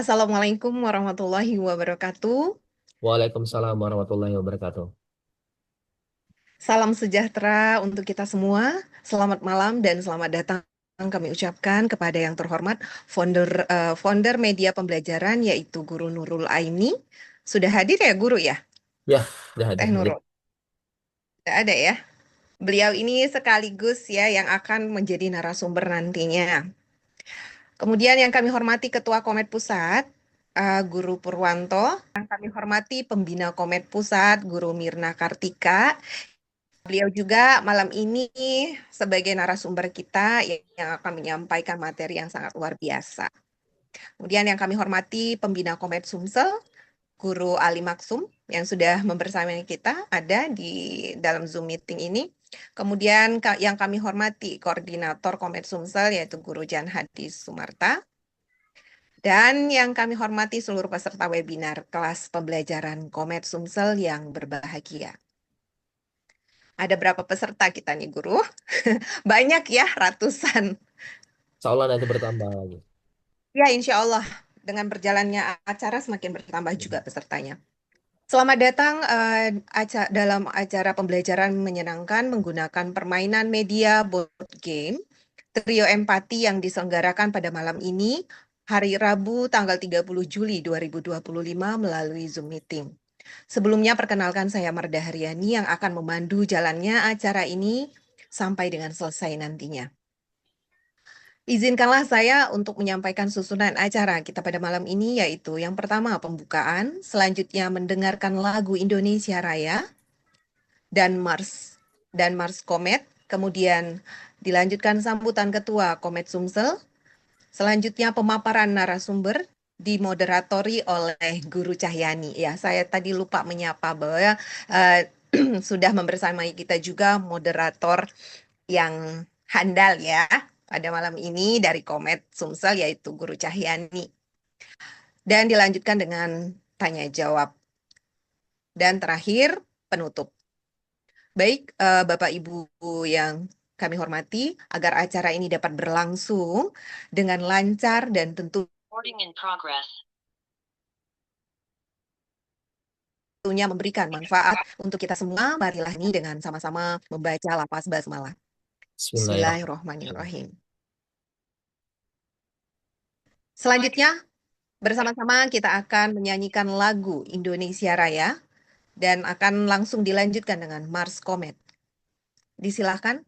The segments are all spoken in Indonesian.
Assalamualaikum warahmatullahi wabarakatuh. Waalaikumsalam warahmatullahi wabarakatuh. Salam sejahtera untuk kita semua. Selamat malam dan selamat datang kami ucapkan kepada yang terhormat founder media pembelajaran yaitu Guru Nurul Aini. Sudah hadir ya Guru ya? Ya, udah hadir. Teh Nurul. Tidak ada ya? Beliau ini sekaligus ya yang akan menjadi narasumber nantinya. Kemudian yang kami hormati Ketua Komet Pusat, Guru Purwanto. Yang kami hormati Pembina Komet Pusat, Guru Mirna Kartika. Beliau juga malam ini sebagai narasumber kita yang akan menyampaikan materi yang sangat luar biasa. Kemudian yang kami hormati Pembina Komet Sumsel, Guru Ali Maksum yang sudah membersamai kita ada di dalam Zoom meeting ini. Kemudian yang kami hormati Koordinator Komet Sumsel yaitu Guru Jan Hadi Sumarta. Dan yang kami hormati seluruh peserta webinar kelas pembelajaran Komet Sumsel yang berbahagia. Ada berapa peserta kita nih, Guru? Banyak ya, ratusan. Insya Allah nanti bertambah lagi. Ya, insya Allah. Dengan berjalannya acara semakin bertambah juga pesertanya. Selamat datang dalam acara pembelajaran menyenangkan menggunakan permainan media board game Trio Empati yang diselenggarakan pada malam ini, hari Rabu tanggal 30 Juli 2025 melalui Zoom Meeting. Sebelumnya perkenalkan saya Marda Haryani yang akan memandu jalannya acara ini sampai dengan selesai nantinya. Izinkanlah saya untuk menyampaikan susunan acara kita pada malam ini, yaitu yang pertama pembukaan, selanjutnya mendengarkan lagu Indonesia Raya, dan Mars Komet, kemudian dilanjutkan sambutan Ketua Komet Sumsel, selanjutnya pemaparan narasumber, dimoderatori oleh Guru Cahyani. Ya, saya tadi lupa menyapa bahwa sudah membersamai kita juga moderator yang handal ya pada malam ini dari Komet Sumsel yaitu Guru Cahyani. Dan dilanjutkan dengan tanya jawab. Dan terakhir penutup. Baik, Bapak Ibu yang kami hormati, agar acara ini dapat berlangsung dengan lancar dan tentunya memberikan manfaat untuk kita semua, marilah ini dengan sama-sama membaca lafaz basmalah. Bismillahirrahmanirrahim. Bismillahirrahmanirrahim. Selanjutnya, bersama-sama kita akan menyanyikan lagu Indonesia Raya dan akan langsung dilanjutkan dengan Mars Komet. Disilahkan.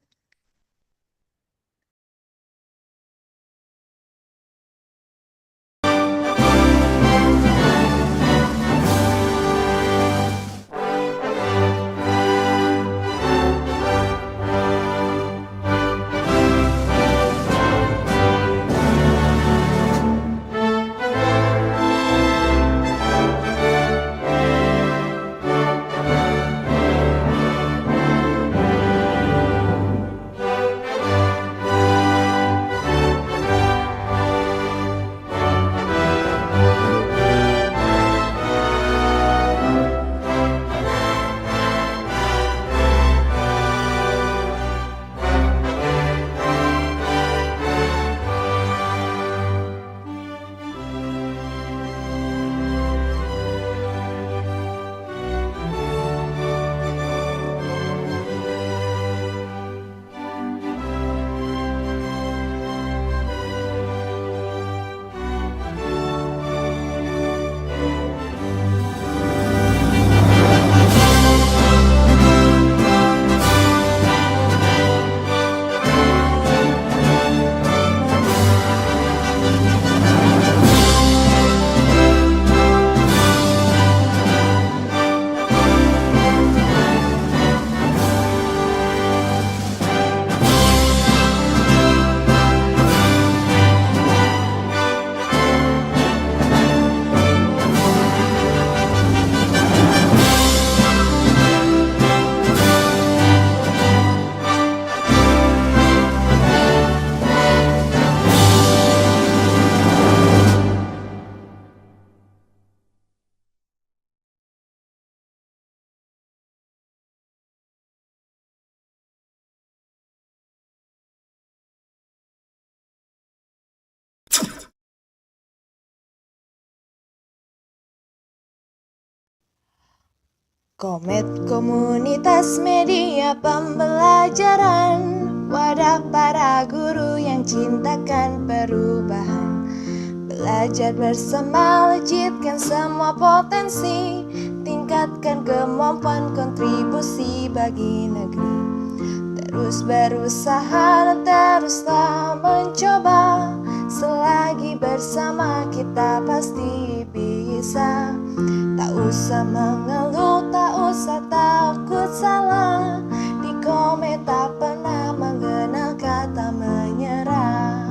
Komet komunitas media pembelajaran, wadah para guru yang cintakan perubahan. Belajar bersama, wujudkan semua potensi, tingkatkan kemampuan kontribusi bagi negeri. Terus berusaha dan teruslah mencoba, selagi bersama kita pasti bisa. Tak usah mengeluh, tak usah takut salah, di Komet tak pernah mengenal kata menyerah.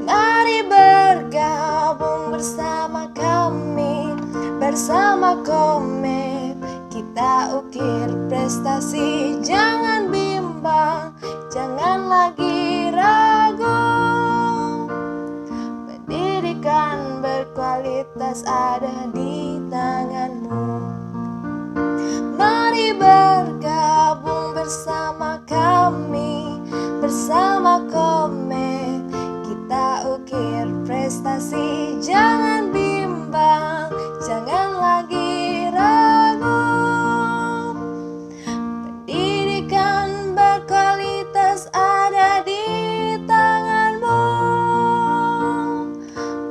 Mari bergabung bersama kami, bersama Komet kita ukir prestasi. Jangan bimbang, jangan lagi ragu, pendidikan berkualitas ada di tanganmu. Mari bergabung bersama kami, bersama Komet kita ukir prestasi. Jangan bimbang, jangan lagi ragu, pendidikan berkualitas ada di tanganmu.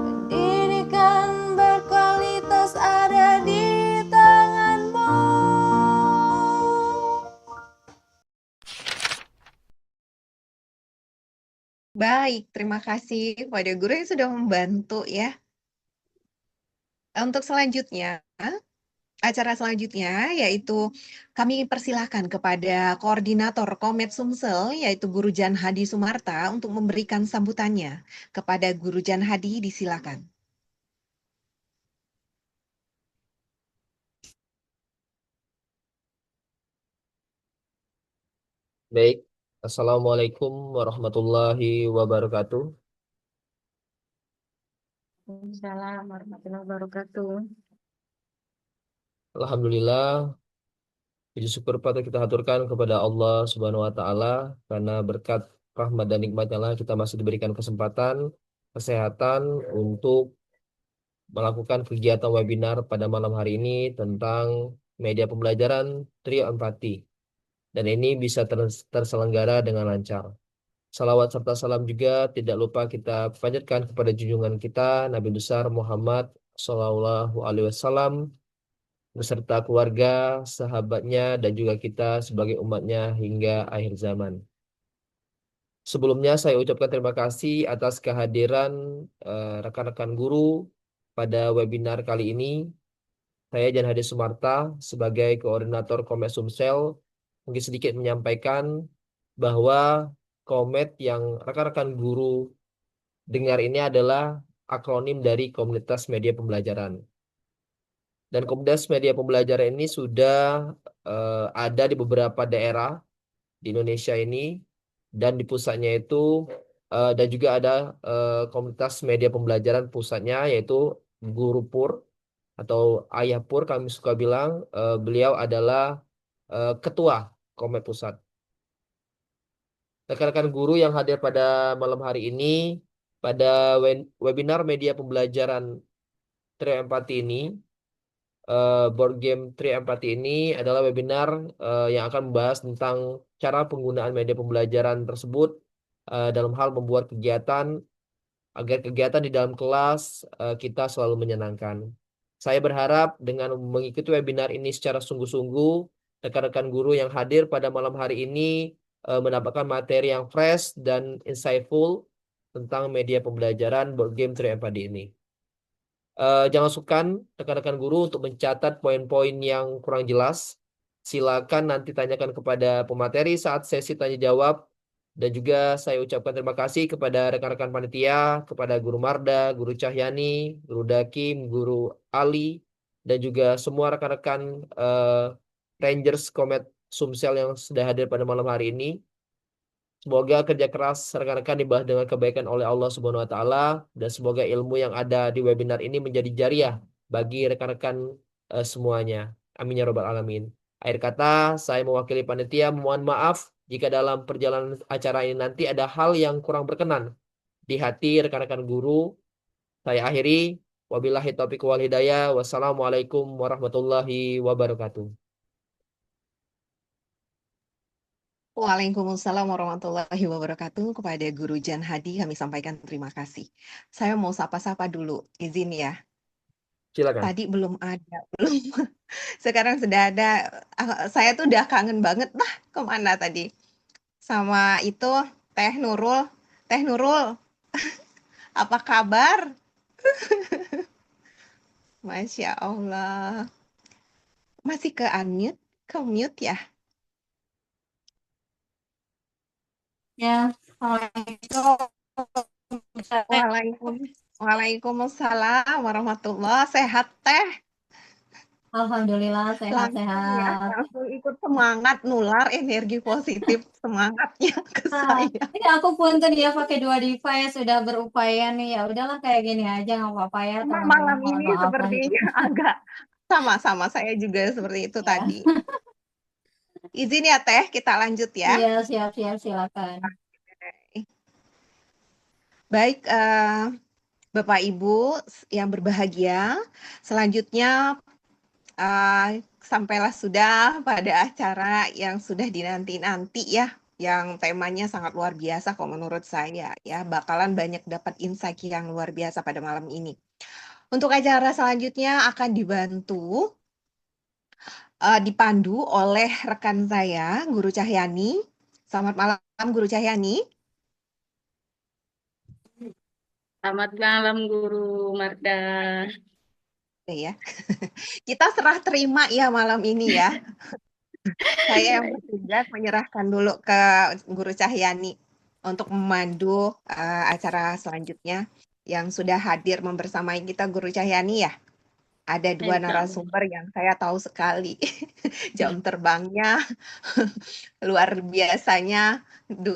Pendidikan berkualitas ada di tanganmu. Baik, terima kasih pada guru yang sudah membantu ya. Untuk selanjutnya, acara selanjutnya yaitu kami persilahkan kepada Koordinator Komet Sumsel, yaitu Guru Jan Hadi Sumarta, untuk memberikan sambutannya. Kepada Guru Jan Hadi, disilakan. Baik. Assalamualaikum warahmatullahi wabarakatuh. Waalaikumsalam warahmatullahi wabarakatuh. Alhamdulillah, puji syukur patut kita haturkan kepada Allah Subhanahu wa taala karena berkat rahmat dan nikmatnya lah kita masih diberikan kesempatan, kesehatan untuk melakukan kegiatan webinar pada malam hari ini tentang media pembelajaran Trio Empati. Dan ini bisa terselenggara dengan lancar. Salawat serta salam juga tidak lupa kita panjatkan kepada junjungan kita Nabi besar Muhammad Shallallahu Alaihi Wasallam beserta keluarga, sahabatnya, dan juga kita sebagai umatnya hingga akhir zaman. Sebelumnya saya ucapkan terima kasih atas kehadiran rekan-rekan guru pada webinar kali ini. Saya Jan Hadi Sumarta sebagai koordinator Komet Sumsel mungkin sedikit menyampaikan bahwa Komet yang rekan-rekan guru dengar ini adalah akronim dari Komunitas Media Pembelajaran. Dan Komunitas Media Pembelajaran ini sudah ada di beberapa daerah di Indonesia ini, dan di pusatnya itu dan juga ada Komunitas Media Pembelajaran pusatnya yaitu Guru Pur atau Ayah Pur, kami suka bilang beliau adalah ketua Komet Pusat. Rekan-rekan guru yang hadir pada malam hari ini pada webinar media pembelajaran Trio Empati ini, board game Trio Empati ini adalah webinar yang akan membahas tentang cara penggunaan media pembelajaran tersebut dalam hal membuat kegiatan agar kegiatan di dalam kelas kita selalu menyenangkan. Saya berharap dengan mengikuti webinar ini secara sungguh-sungguh, rekan-rekan guru yang hadir pada malam hari ini mendapatkan materi yang fresh dan insightful tentang media pembelajaran board game Trio Empati ini. Jangan sukar rekan-rekan guru untuk mencatat poin-poin yang kurang jelas. Silakan nanti tanyakan kepada pemateri saat sesi tanya jawab. Dan juga saya ucapkan terima kasih kepada rekan-rekan panitia, kepada Guru Marda, Guru Cahyani, Guru Dakim, Guru Ali, dan juga semua rekan-rekan Rangers Komet Sumsel yang sudah hadir pada malam hari ini. Semoga kerja keras rekan-rekan dibalas dengan kebaikan oleh Allah Subhanahu wa taala, dan semoga ilmu yang ada di webinar ini menjadi jariah bagi rekan-rekan semuanya. Amin ya robbal alamin. Akhir kata, saya mewakili panitia mohon maaf jika dalam perjalanan acara ini nanti ada hal yang kurang berkenan di hati rekan-rekan guru. Saya akhiri, wabillahi taufiq wal hidayah. Wassalamualaikum warahmatullahi wabarakatuh. Waalaikumsalam warahmatullahi wabarakatuh. Kepada Guru Jan Hadi kami sampaikan terima kasih. Saya mau sapa-sapa dulu, izin ya. Silakan. Tadi belum ada, belum. Sekarang sudah ada. Saya tuh udah kangen banget. Kemana tadi? Sama itu Teh Nurul. Teh Nurul, apa kabar? Masya Allah. Masih ke unmute? Ke mute ya? Ya, Assalamualaikum. Waalaikumsalam warahmatullah. Sehat Teh? Alhamdulillah Langsung ya, sehat-sehat. langsung ikut semangat nular energi positif semangatnya ke saya. Ini aku punten ya pakai dua device sudah berupaya nih ya udahlah kayak gini aja nggak apa-apa ya teman-teman Malam mohon ini maaf lahir. sepertinya agak sama-sama saya juga seperti itu Ya, tadi. Izin ya Teh, kita lanjut ya. iya siap-siap silakan. Baik, Bapak Ibu yang berbahagia, selanjutnya sampailah sudah pada acara yang sudah dinanti-nanti ya, yang temanya sangat luar biasa kalau menurut saya ya, bakalan banyak dapat insight yang luar biasa pada malam ini. Untuk acara selanjutnya akan dipandu oleh rekan saya, Guru Cahyani. Selamat malam, Guru Cahyani. Selamat malam Guru Marda. Ya, kita serah terima ya malam ini ya. Saya yang bertugas menyerahkan dulu ke Guru Cahyani untuk memandu acara selanjutnya yang sudah hadir membersamai kita Guru Cahyani ya. Ada dua Insya Allah. narasumber yang saya tahu sekali jam terbangnya luar biasanya.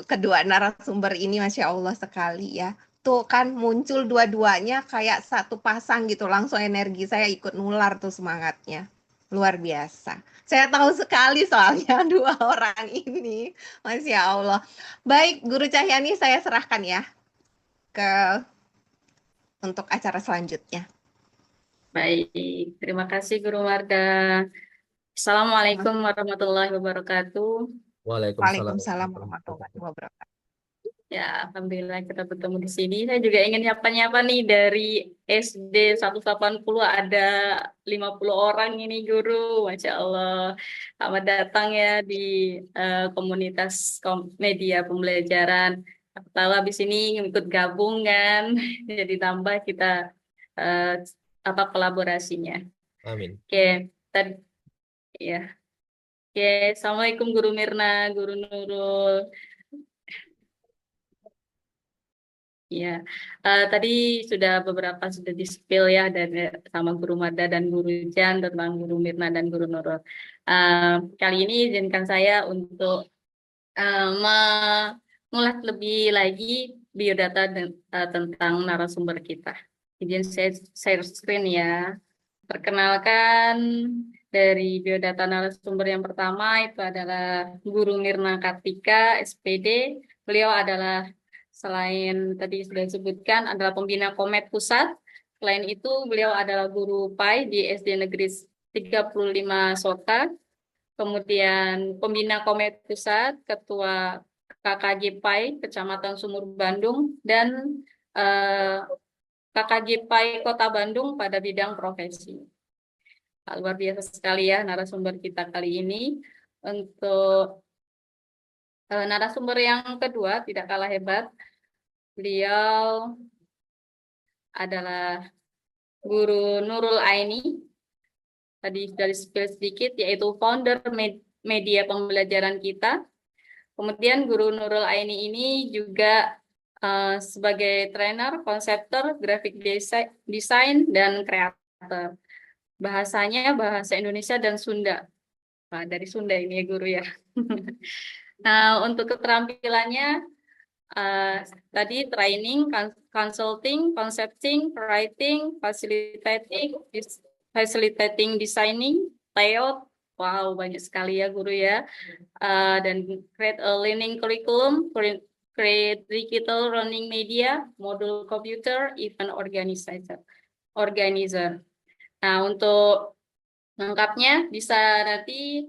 Kedua narasumber ini Masya Allah sekali ya. Tuh kan muncul dua-duanya kayak satu pasang gitu. Langsung energi saya ikut nular tuh semangatnya. Luar biasa. Saya tahu sekali soalnya dua orang ini. Masya Allah. Baik, Guru Cahyani saya serahkan ya ke untuk acara selanjutnya. Baik, terima kasih Guru Marda. Assalamualaikum warahmatullahi wabarakatuh. Waalaikumsalam Waalaikumsalam warahmatullahi warahmatullahi wabarakatuh. wabarakatuh. Ya, Alhamdulillah kita bertemu di sini. Saya juga ingin nyapa-nyapa nih dari SD 180 ada 50 orang ini Guru. Masya Allah. Selamat datang ya di komunitas media pembelajaran. Aku tahu habis ini ikut gabung kan. Jadi tambah kita eh, apa kolaborasinya. Amin. Oke, tadi ya. Oke, Assalamualaikum Guru Mirna, Guru Nurul. Ya, tadi sudah di-spill ya dari sama Guru Mada dan Guru Jan tentang Guru Mirna dan Guru Nurul. Kali ini izinkan saya untuk mengulas lebih lagi biodata tentang narasumber kita. Izin saya share screen ya. Perkenalkan dari biodata narasumber yang pertama itu adalah Guru Mirna Kartika, SPD. Beliau adalah selain tadi sudah disebutkan adalah pembina Komet Pusat. Selain itu beliau adalah guru PAI di SD Negeri 35 Sota. Kemudian pembina Komet Pusat, Ketua KKG PAI Kecamatan Sumur Bandung dan eh, KKG PAI Kota Bandung pada bidang profesi. Luar biasa sekali ya narasumber kita kali ini. Untuk narasumber yang kedua tidak kalah hebat. Beliau adalah Guru Nurul Aini. Tadi dari spill sedikit, yaitu founder media pembelajaran kita. Kemudian Guru Nurul Aini ini juga sebagai trainer, konseptor, graphic design, dan kreator. Bahasanya bahasa Indonesia dan Sunda. Nah, dari Sunda ini ya Guru ya. Nah, untuk keterampilannya, tadi training, consulting, concepting, writing, facilitating, designing, layout, wow banyak sekali ya Guru ya. Dan create a learning curriculum, create digital learning media, modul computer, event organizer. Nah, untuk lengkapnya bisa nanti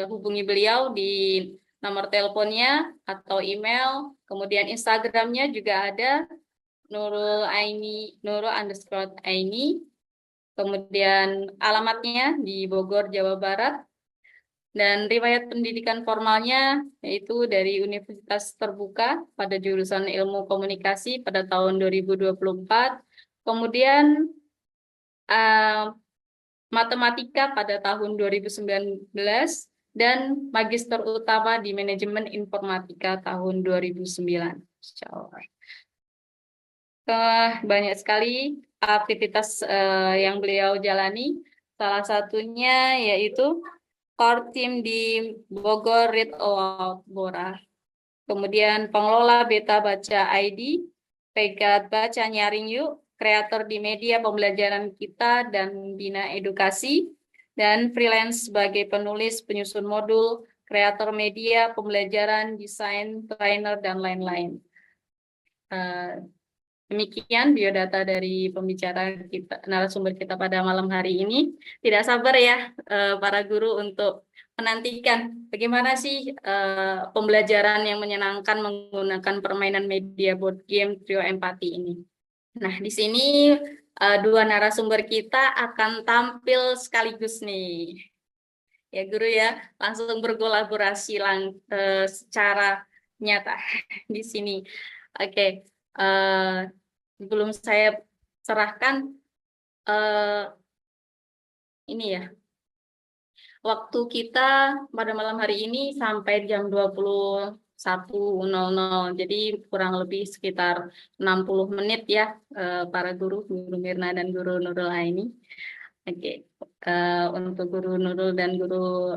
hubungi beliau di nomor teleponnya atau email, kemudian Instagramnya juga ada Nurul_Aini, kemudian alamatnya di Bogor, Jawa Barat, dan riwayat pendidikan formalnya yaitu dari Universitas Terbuka pada jurusan Ilmu Komunikasi pada tahun 2024, kemudian eh, Matematika pada tahun 2019, dan Magister Utama di Manajemen Informatika tahun 2009. Insya Allah. Banyak sekali aktivitas yang beliau jalani. Salah satunya yaitu core team di Bogor Read Aloud Bora. Kemudian pengelola Beta Baca ID, Pegat Baca Nyaring Yuk, kreator di media pembelajaran kita dan Bina Edukasi, dan freelance sebagai penulis, penyusun modul, kreator media, pembelajaran, desain, trainer, dan lain-lain. Demikian biodata dari pembicara kita, narasumber kita pada malam hari ini. Tidak sabar ya para guru untuk menantikan bagaimana sih pembelajaran yang menyenangkan menggunakan permainan media board game Trio Empati ini. Nah, di sini dua narasumber kita akan tampil sekaligus nih. Ya guru ya, langsung berkolaborasi secara nyata di sini. Oke. Sebelum saya serahkan ini ya, waktu kita pada malam hari ini sampai jam 21.00, jadi kurang lebih sekitar 60 menit ya para guru Mirna dan Guru Nurul Aini. Oke. Untuk Guru Nurul dan Guru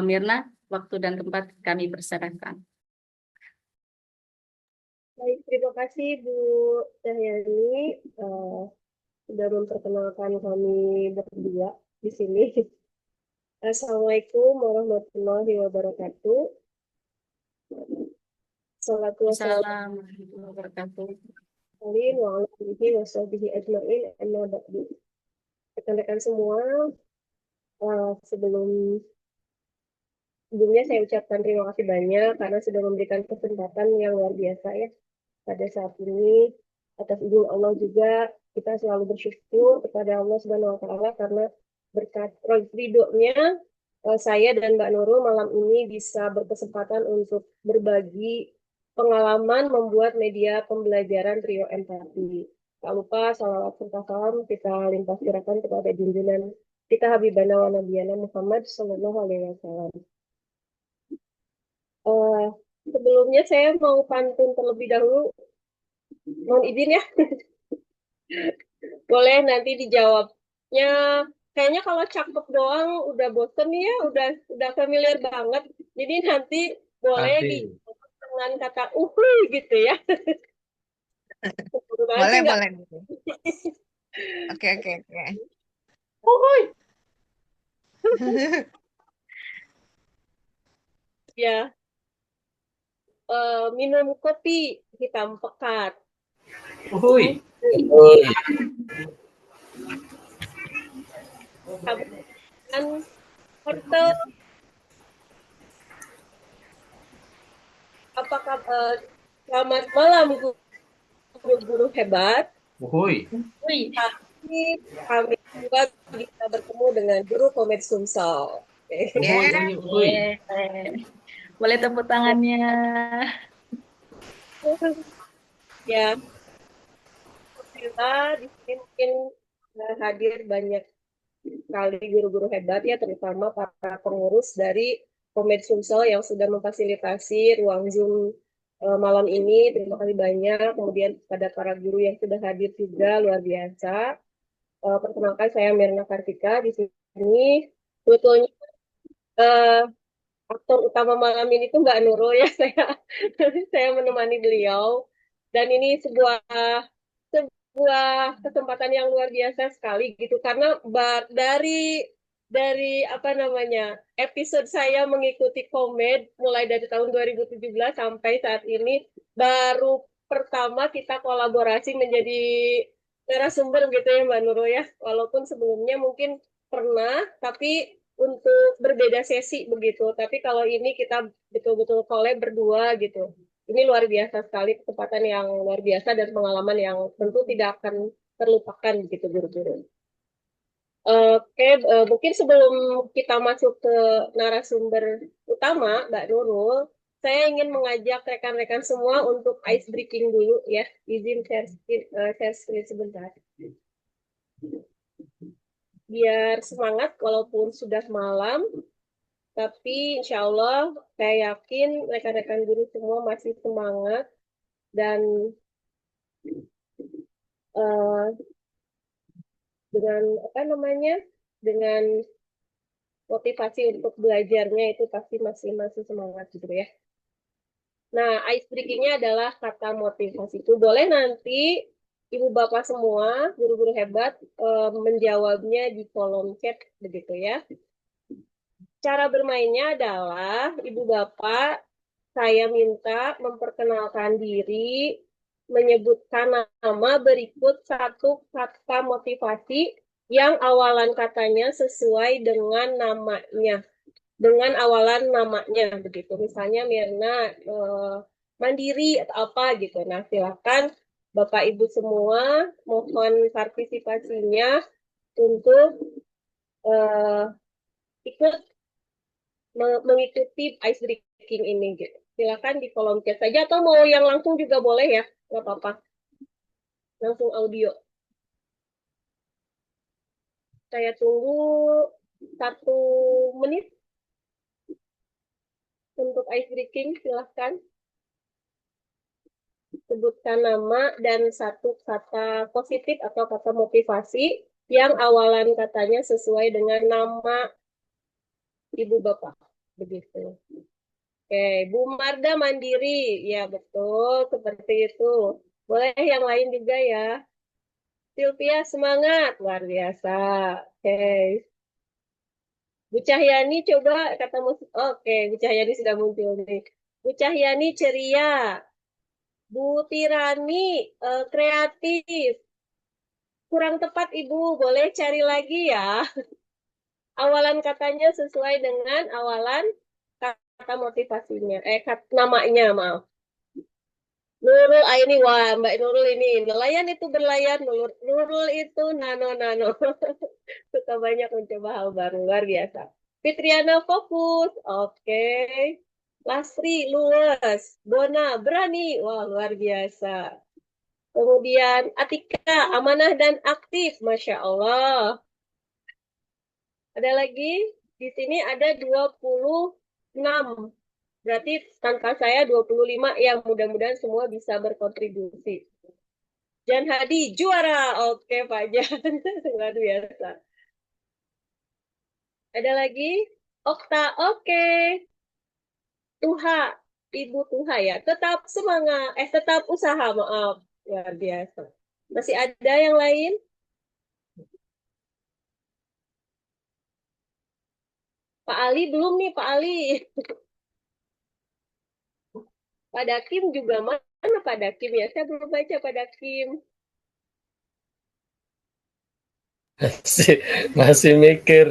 Mirna, waktu dan tempat kami persilahkan. Baik, terima kasih Bu Cahyani sudah memperkenalkan kami berdua di sini. Assalamualaikum warahmatullahi wabarakatuh. Assalamualaikum Assalamualaikum warahmatullahi wabarakatuh. Rekan-rekan semua, sebelumnya saya ucapkan terima kasih banyak karena sudah memberikan kesempatan yang luar biasa ya pada saat ini. Atas izin Allah juga kita selalu bersyukur kepada Allah Subhanahu wa taala karena berkat ridhonya saya dan Mbak Nurul malam ini bisa berkesempatan untuk berbagi pengalaman membuat media pembelajaran Trio Empati. Tak lupa salawat serta salam kita limpah curahkan kepada junjungan kita Habibana wa Nabiyana Muhammad Sallallahu Alaihi Wasallam. Sebelumnya saya mau pantun terlebih dahulu. Mohon izin ya. Boleh nanti dijawabnya. Kayaknya kalau cakep doang udah bosen ya, udah familiar banget. Jadi nanti boleh dijawab dengan kata gitu ya. Boleh, boleh. Oke. Ya. Minum kopi hitam pekat. Uhuy. Wortel. Apakah selamat malam guru-guru hebat. Uhuy. Kami juga bisa bertemu dengan guru Komet Sumsel. Uhuy. Boleh tepuk tangannya. Ya. Alhamdulillah di sini mungkin hadir banyak sekali guru-guru hebat ya, terutama para pengurus dari Komet Sumsel yang sudah memfasilitasi ruang Zoom malam ini. Terima kasih banyak. Kemudian pada para guru yang sudah hadir juga luar biasa. Perkenalkan saya Mirna Kartika di sini. Sebetulnya aktor utama malam ini tuh Mbak Nurul ya, saya menemani beliau, dan ini sebuah kesempatan yang luar biasa sekali gitu karena dari apa namanya episode saya mengikuti Komet mulai dari tahun 2017 sampai saat ini baru pertama kita kolaborasi menjadi narasumber gitu ya Mbak Nurul ya, walaupun sebelumnya mungkin pernah tapi untuk berbeda sesi begitu. Tapi kalau ini kita betul-betul collab berdua gitu. Ini luar biasa sekali, kesempatan yang luar biasa dan pengalaman yang tentu tidak akan terlupakan gitu guru-guru. Oke, mungkin sebelum kita masuk ke narasumber utama, Mbak Nurul, saya ingin mengajak rekan-rekan semua untuk ice breaking dulu ya. Izin share screen sebentar. Biar semangat walaupun sudah malam, tapi insya Allah saya yakin rekan-rekan guru semua masih semangat dan uh, dengan apa namanya, dengan motivasi untuk belajarnya itu pasti masih semangat gitu ya. Nah, ice breaking-nya adalah kata motivasi. Itu boleh nanti ibu bapak semua, guru-guru hebat, menjawabnya di kolom chat begitu ya. Cara bermainnya adalah ibu bapak, saya minta memperkenalkan diri, menyebutkan nama berikut satu kata motivasi yang awalan katanya sesuai dengan namanya. Dengan awalan namanya begitu. Misalnya Mirna mandiri atau apa gitu. Nah, silakan Bapak Ibu semua mohon partisipasinya untuk ikut mengikuti ice breaking ini gitu. Silakan di kolom chat saja atau mau yang langsung juga boleh ya, nggak apa-apa. Langsung audio. Saya tunggu 1 menit untuk ice breaking, silahkan. Sebutkan nama dan satu kata positif atau kata motivasi yang awalan katanya sesuai dengan nama ibu bapak. Begitu. Oke, Bu Marda mandiri. Ya, betul. Seperti itu. Boleh yang lain juga ya. Sylvia semangat. Luar biasa. Oke. Bu Cahyani coba kata musik. Oke, Bu Cahyani sudah muncul nih. Bu Cahyani ceria. Bu Tirani kreatif. Kurang tepat Ibu, boleh cari lagi ya. Awalan katanya sesuai dengan awalan kata motivasinya. Namanya, maaf. Nurul Aini, wah Mbak Nurul ini. Nelayan itu berlayar, Nurul itu nano-nano. Suka banyak mencoba hal baru, luar biasa. Fitriana fokus, oke. Lasri luas, Bona berani, wah luar biasa. Kemudian Atika, amanah dan aktif, Masya Allah. Ada lagi, di sini ada 26. Berarti tanpa saya 25 yang mudah-mudahan semua bisa berkontribusi. Jan Hadi, juara. Oke, Pak Jan. Luar biasa. Ada lagi? Okta, oke. Tuha, Ibu Tuha ya. Tetap semangat. Tetap usaha, maaf. Luar biasa. Masih ada yang lain? Pak Ali belum nih, Pak Ali. Pak Dakim juga mana Pak Dakim ya? Saya belum baca Pak Dakim. Masih mikir.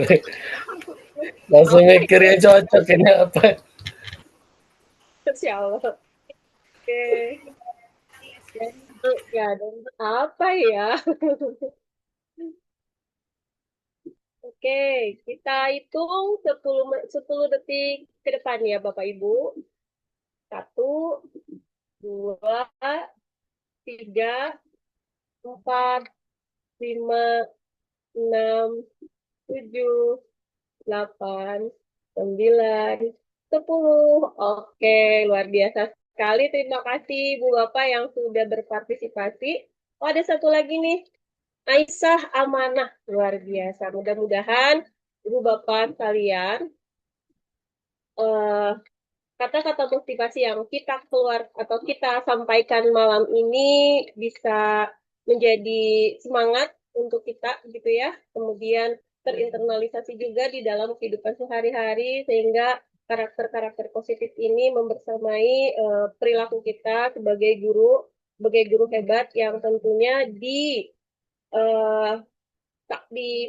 Masih mikir yang cocok ini apa. Insya Allah. Oke. Ya, dan apa ya? Oke, kita hitung 10 detik ke depan ya Bapak Ibu. 1, 2, 3, 4, 5, 6, 7, 8, 9, 10. Oke, luar biasa sekali. Terima kasih Bu Bapak yang sudah berpartisipasi. Oh, ada satu lagi nih. Aisyah Amanah, luar biasa. Mudah-mudahan Ibu Bapak sekalian kata-kata motivasi yang kita keluar atau kita sampaikan malam ini bisa menjadi semangat untuk kita gitu ya. Kemudian terinternalisasi juga di dalam kehidupan sehari-hari sehingga karakter-karakter positif ini membersamai perilaku kita sebagai guru hebat yang tentunya di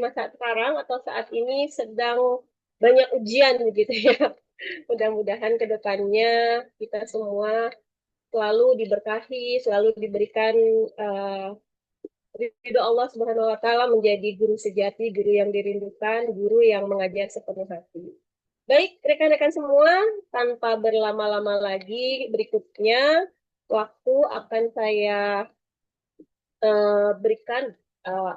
masa sekarang atau saat ini sedang banyak ujian begitu ya. Mudah-mudahan ke depannya kita semua selalu diberkahi, selalu diberikan uh, ridho Allah Subhanahu wa taala, menjadi guru sejati, guru yang dirindukan, guru yang mengajar sepenuh hati. Baik, rekan-rekan semua, tanpa berlama-lama lagi, berikutnya waktu akan saya berikan, uh,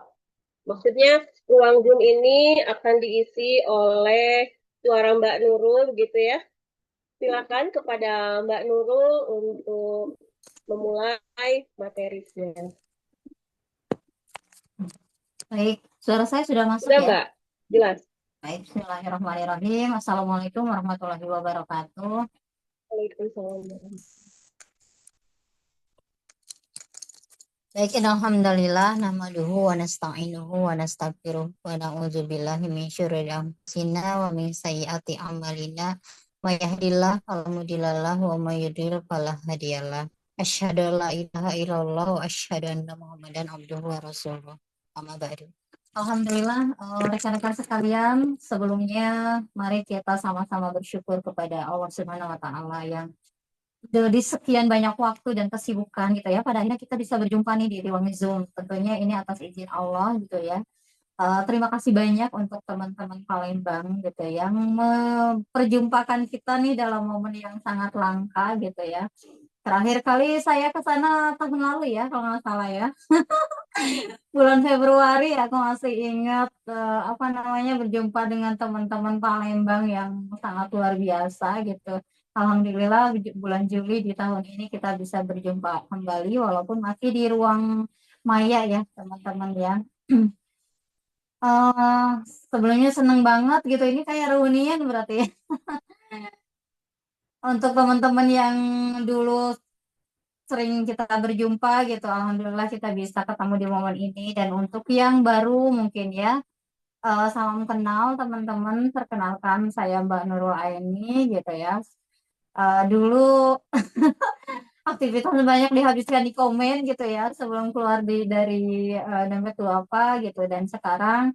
maksudnya ruang Zoom ini akan diisi oleh suara Mbak Nurul gitu ya. Silakan kepada Mbak Nurul untuk memulai materinya. Baik, suara saya sudah masuk Sudah ya? Mbak? Jelas. Baik, bismillahirrahmanirrahim. Assalamualaikum warahmatullahi wabarakatuh. Waalaikumsalam. Baik, alhamdulillah nahmaduhu wa nasta'inuhu wa nastaghfiruh wa na'udzu billahi min syururi anfusina wa min sayyiati a'malina. May yahdihillahu fala mudilla lahu wa may yudlil fala hadiyalah. Asyhadu an la ilaha illallah wa asyhadu anna Muhammadan abduhu wa rasuluh. Amma ba'du. Alhamdulillah, rekan-rekan sekalian, sebelumnya mari kita sama-sama bersyukur kepada Allah Subhanahu wa taala yang di sekian banyak waktu dan kesibukan gitu ya, pada akhirnya kita bisa berjumpa nih di ruang Zoom. Tentunya ini atas izin Allah gitu ya. Terima kasih banyak untuk teman-teman Palembang gitu yang memperjumpakan kita nih dalam momen yang sangat langka gitu ya. Terakhir kali saya ke sana tahun lalu ya kalau nggak salah ya. Bulan Februari aku masih ingat apa namanya berjumpa dengan teman-teman Palembang yang sangat luar biasa gitu. Alhamdulillah bulan Juli di tahun ini kita bisa berjumpa kembali walaupun masih di ruang maya ya teman-teman ya. Eh, Sebelumnya seneng banget gitu ini kayak reunian berarti ya. Untuk teman-teman yang dulu sering kita berjumpa gitu, alhamdulillah kita bisa ketemu di momen ini. Dan untuk yang baru mungkin ya, salam kenal teman-teman, perkenalkan saya Mbak Nurul Aini gitu ya. Dulu aktivitas banyak dihabiskan di komen gitu ya sebelum keluar dari dompet apa gitu, dan sekarang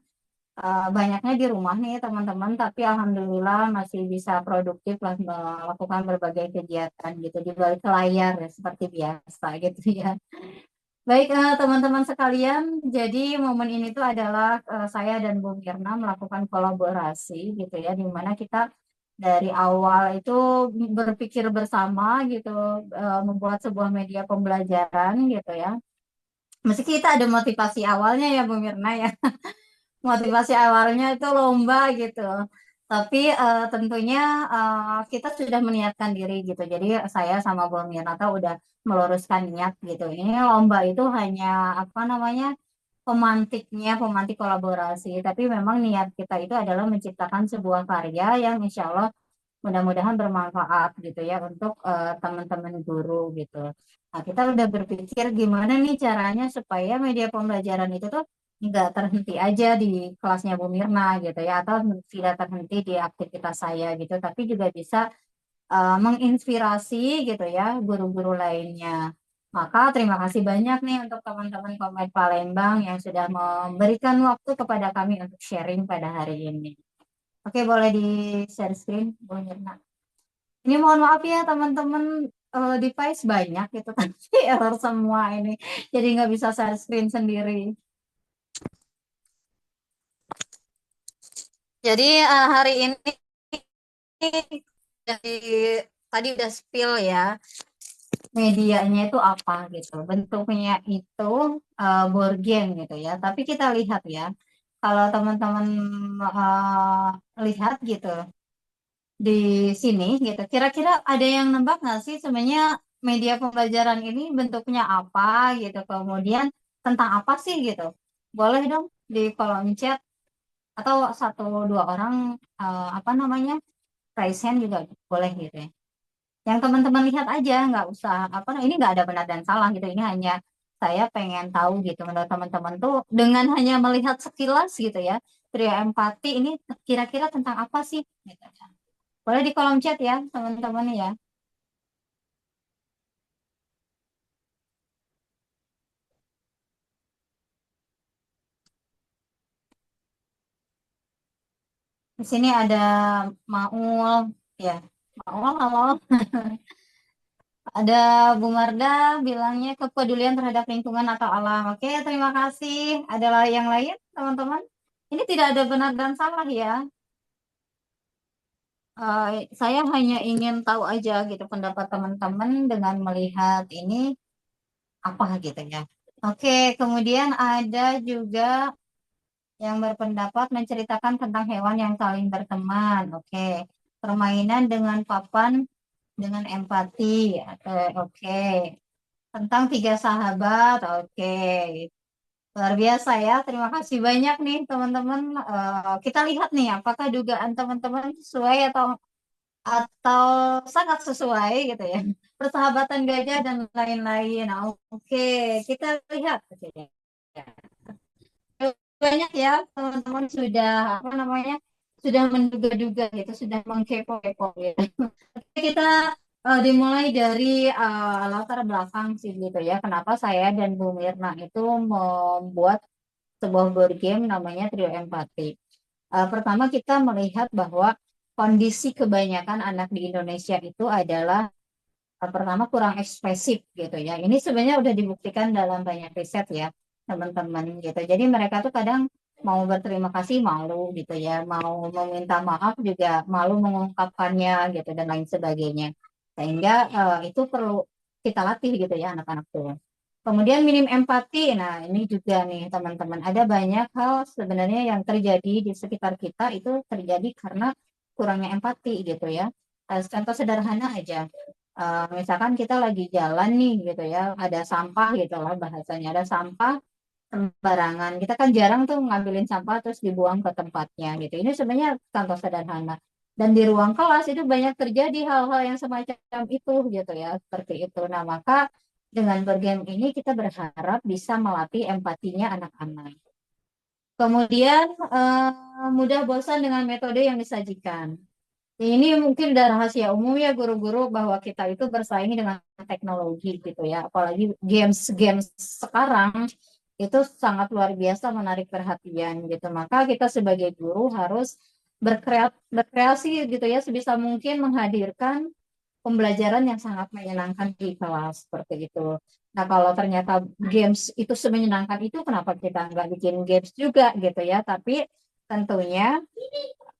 banyaknya di rumah nih teman-teman, tapi alhamdulillah masih bisa produktif lah melakukan berbagai kegiatan gitu di balik layar ya, seperti biasa gitu ya. Baik, teman-teman sekalian, jadi momen ini tuh adalah saya dan Bu Mirna melakukan kolaborasi gitu ya, di mana kita dari awal itu berpikir bersama gitu, membuat sebuah media pembelajaran gitu ya. Meski kita ada motivasi awalnya ya Bu Mirna ya, motivasi awalnya itu lomba gitu. Tapi tentunya kita sudah meniatkan diri gitu. Jadi saya sama Bu Mirnata udah meluruskan niat gitu. Ini lomba itu hanya apa namanya pemantik kolaborasi. Tapi memang niat kita itu adalah menciptakan sebuah karya yang insya Allah mudah-mudahan bermanfaat gitu ya untuk teman-teman guru gitu. Nah, kita udah berpikir gimana nih caranya supaya media pembelajaran itu tuh nggak terhenti aja di kelasnya Bu Mirna gitu ya, atau tidak terhenti di aktivitas saya gitu, tapi juga bisa menginspirasi gitu ya guru-guru lainnya. Maka terima kasih banyak nih untuk teman-teman Komite Palembang yang sudah memberikan waktu kepada kami untuk sharing pada hari ini. Oke, boleh di share screen, Bu Mirna. Ini mohon maaf ya teman-teman, device banyak gitu tapi error semua ini. Jadi nggak bisa share screen sendiri. Jadi hari ini dari tadi udah spill ya medianya itu apa gitu. Bentuknya itu board game gitu ya. Tapi kita lihat ya, kalau teman-teman lihat gitu di sini gitu. Kira-kira ada yang nebak nggak sih sebenarnya media pembelajaran ini bentuknya apa gitu. Kemudian tentang apa sih gitu. Boleh dong di kolom chat atau satu dua orang apa namanya raise hand juga boleh gitu ya. Yang teman-teman lihat aja, nggak usah apa ini nggak ada benar dan salah gitu. Ini hanya saya pengen tahu gitu menurut teman-teman tuh dengan hanya melihat sekilas gitu ya. Trio empati ini kira-kira tentang apa sih gitu. Boleh di kolom chat ya, teman-teman ya. Di sini ada Maul, ya. Maul, halo. Ada Bu Marda bilangnya kepedulian terhadap lingkungan atau alam. Oke, terima kasih. Adalah yang lain, teman-teman? Ini tidak ada benar dan salah ya. Saya hanya ingin tahu aja gitu pendapat teman-teman dengan melihat ini apa gitu ya. Oke, kemudian ada juga yang berpendapat menceritakan tentang hewan yang saling berteman. Oke, permainan dengan papan dengan empati. Oke, tentang tiga sahabat. Oke, luar biasa ya. Terima kasih banyak nih teman-teman. Kita lihat nih apakah dugaan teman-teman sesuai atau sangat sesuai gitu ya. Persahabatan gajah dan lain-lain. Nah, oke, kita lihat. Oke. Banyak ya teman-teman sudah apa namanya sudah menduga-duga gitu, sudah mengkepo-kepo gitu. Oke, kita dimulai dari latar belakang sih gitu ya. Kenapa saya dan Bu Mirna itu membuat sebuah board game namanya Trio Empati. Pertama kita melihat bahwa kondisi kebanyakan anak di Indonesia itu adalah pertama kurang ekspresif gitu ya. Ini sebenarnya udah dibuktikan dalam banyak riset ya teman-teman gitu. Jadi mereka tuh kadang mau berterima kasih malu gitu ya, mau meminta maaf juga malu mengungkapkannya gitu dan lain sebagainya. Sehingga itu perlu kita latih gitu ya anak-anak tuh. Kemudian minim empati. Nah, ini juga nih teman-teman, ada banyak hal sebenarnya yang terjadi di sekitar kita itu terjadi karena kurangnya empati gitu ya. Contoh sederhana aja. Misalkan kita lagi jalan nih gitu ya, ada sampah gitu lah bahasanya, ada sampah sembarangan. Kita kan jarang tuh ngambilin sampah terus dibuang ke tempatnya gitu. Ini sebenarnya contoh sederhana. Dan di ruang kelas itu banyak terjadi hal-hal yang semacam itu gitu ya, seperti itu. Nah, maka dengan bergame ini kita berharap bisa melatih empatinya anak-anak. Kemudian mudah bosan dengan metode yang disajikan. Ini mungkin udah rahasia umum ya guru-guru bahwa kita itu bersaing dengan teknologi gitu ya. Apalagi games-games sekarang itu sangat luar biasa menarik perhatian gitu. Maka kita sebagai guru harus berkreasi gitu ya sebisa mungkin menghadirkan pembelajaran yang sangat menyenangkan di kelas seperti itu. Nah, kalau ternyata games itu semenyenangkan itu, kenapa kita nggak bikin games juga gitu ya? Tapi tentunya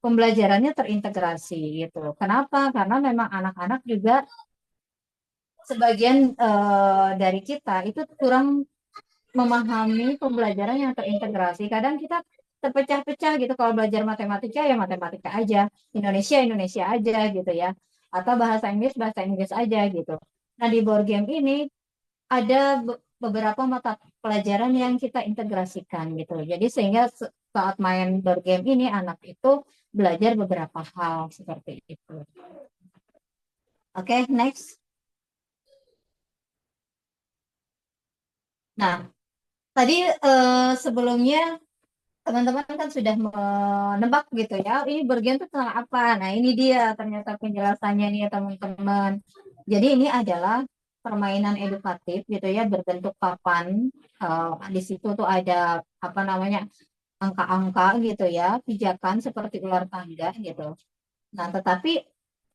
pembelajarannya terintegrasi gitu. Kenapa? Karena memang anak-anak juga sebagian dari kita itu kurang memahami pembelajaran yang terintegrasi. Kadang kita terpecah-pecah gitu. Kalau belajar matematika ya matematika aja, Indonesia Indonesia aja gitu ya, atau bahasa Inggris aja gitu. Nah di board game ini ada beberapa mata pelajaran yang kita integrasikan gitu. Jadi sehingga saat main board game ini anak itu belajar beberapa hal seperti itu. Oke, next. Nah, tadi sebelumnya teman-teman kan sudah menebak gitu ya, ini bergen itu tentang apa. Nah, ini dia ternyata penjelasannya nih ya teman-teman. Jadi ini adalah permainan edukatif gitu ya, berbentuk papan. Di situ tuh ada apa namanya angka-angka gitu ya, pijakan seperti ular tangga gitu. Nah, tetapi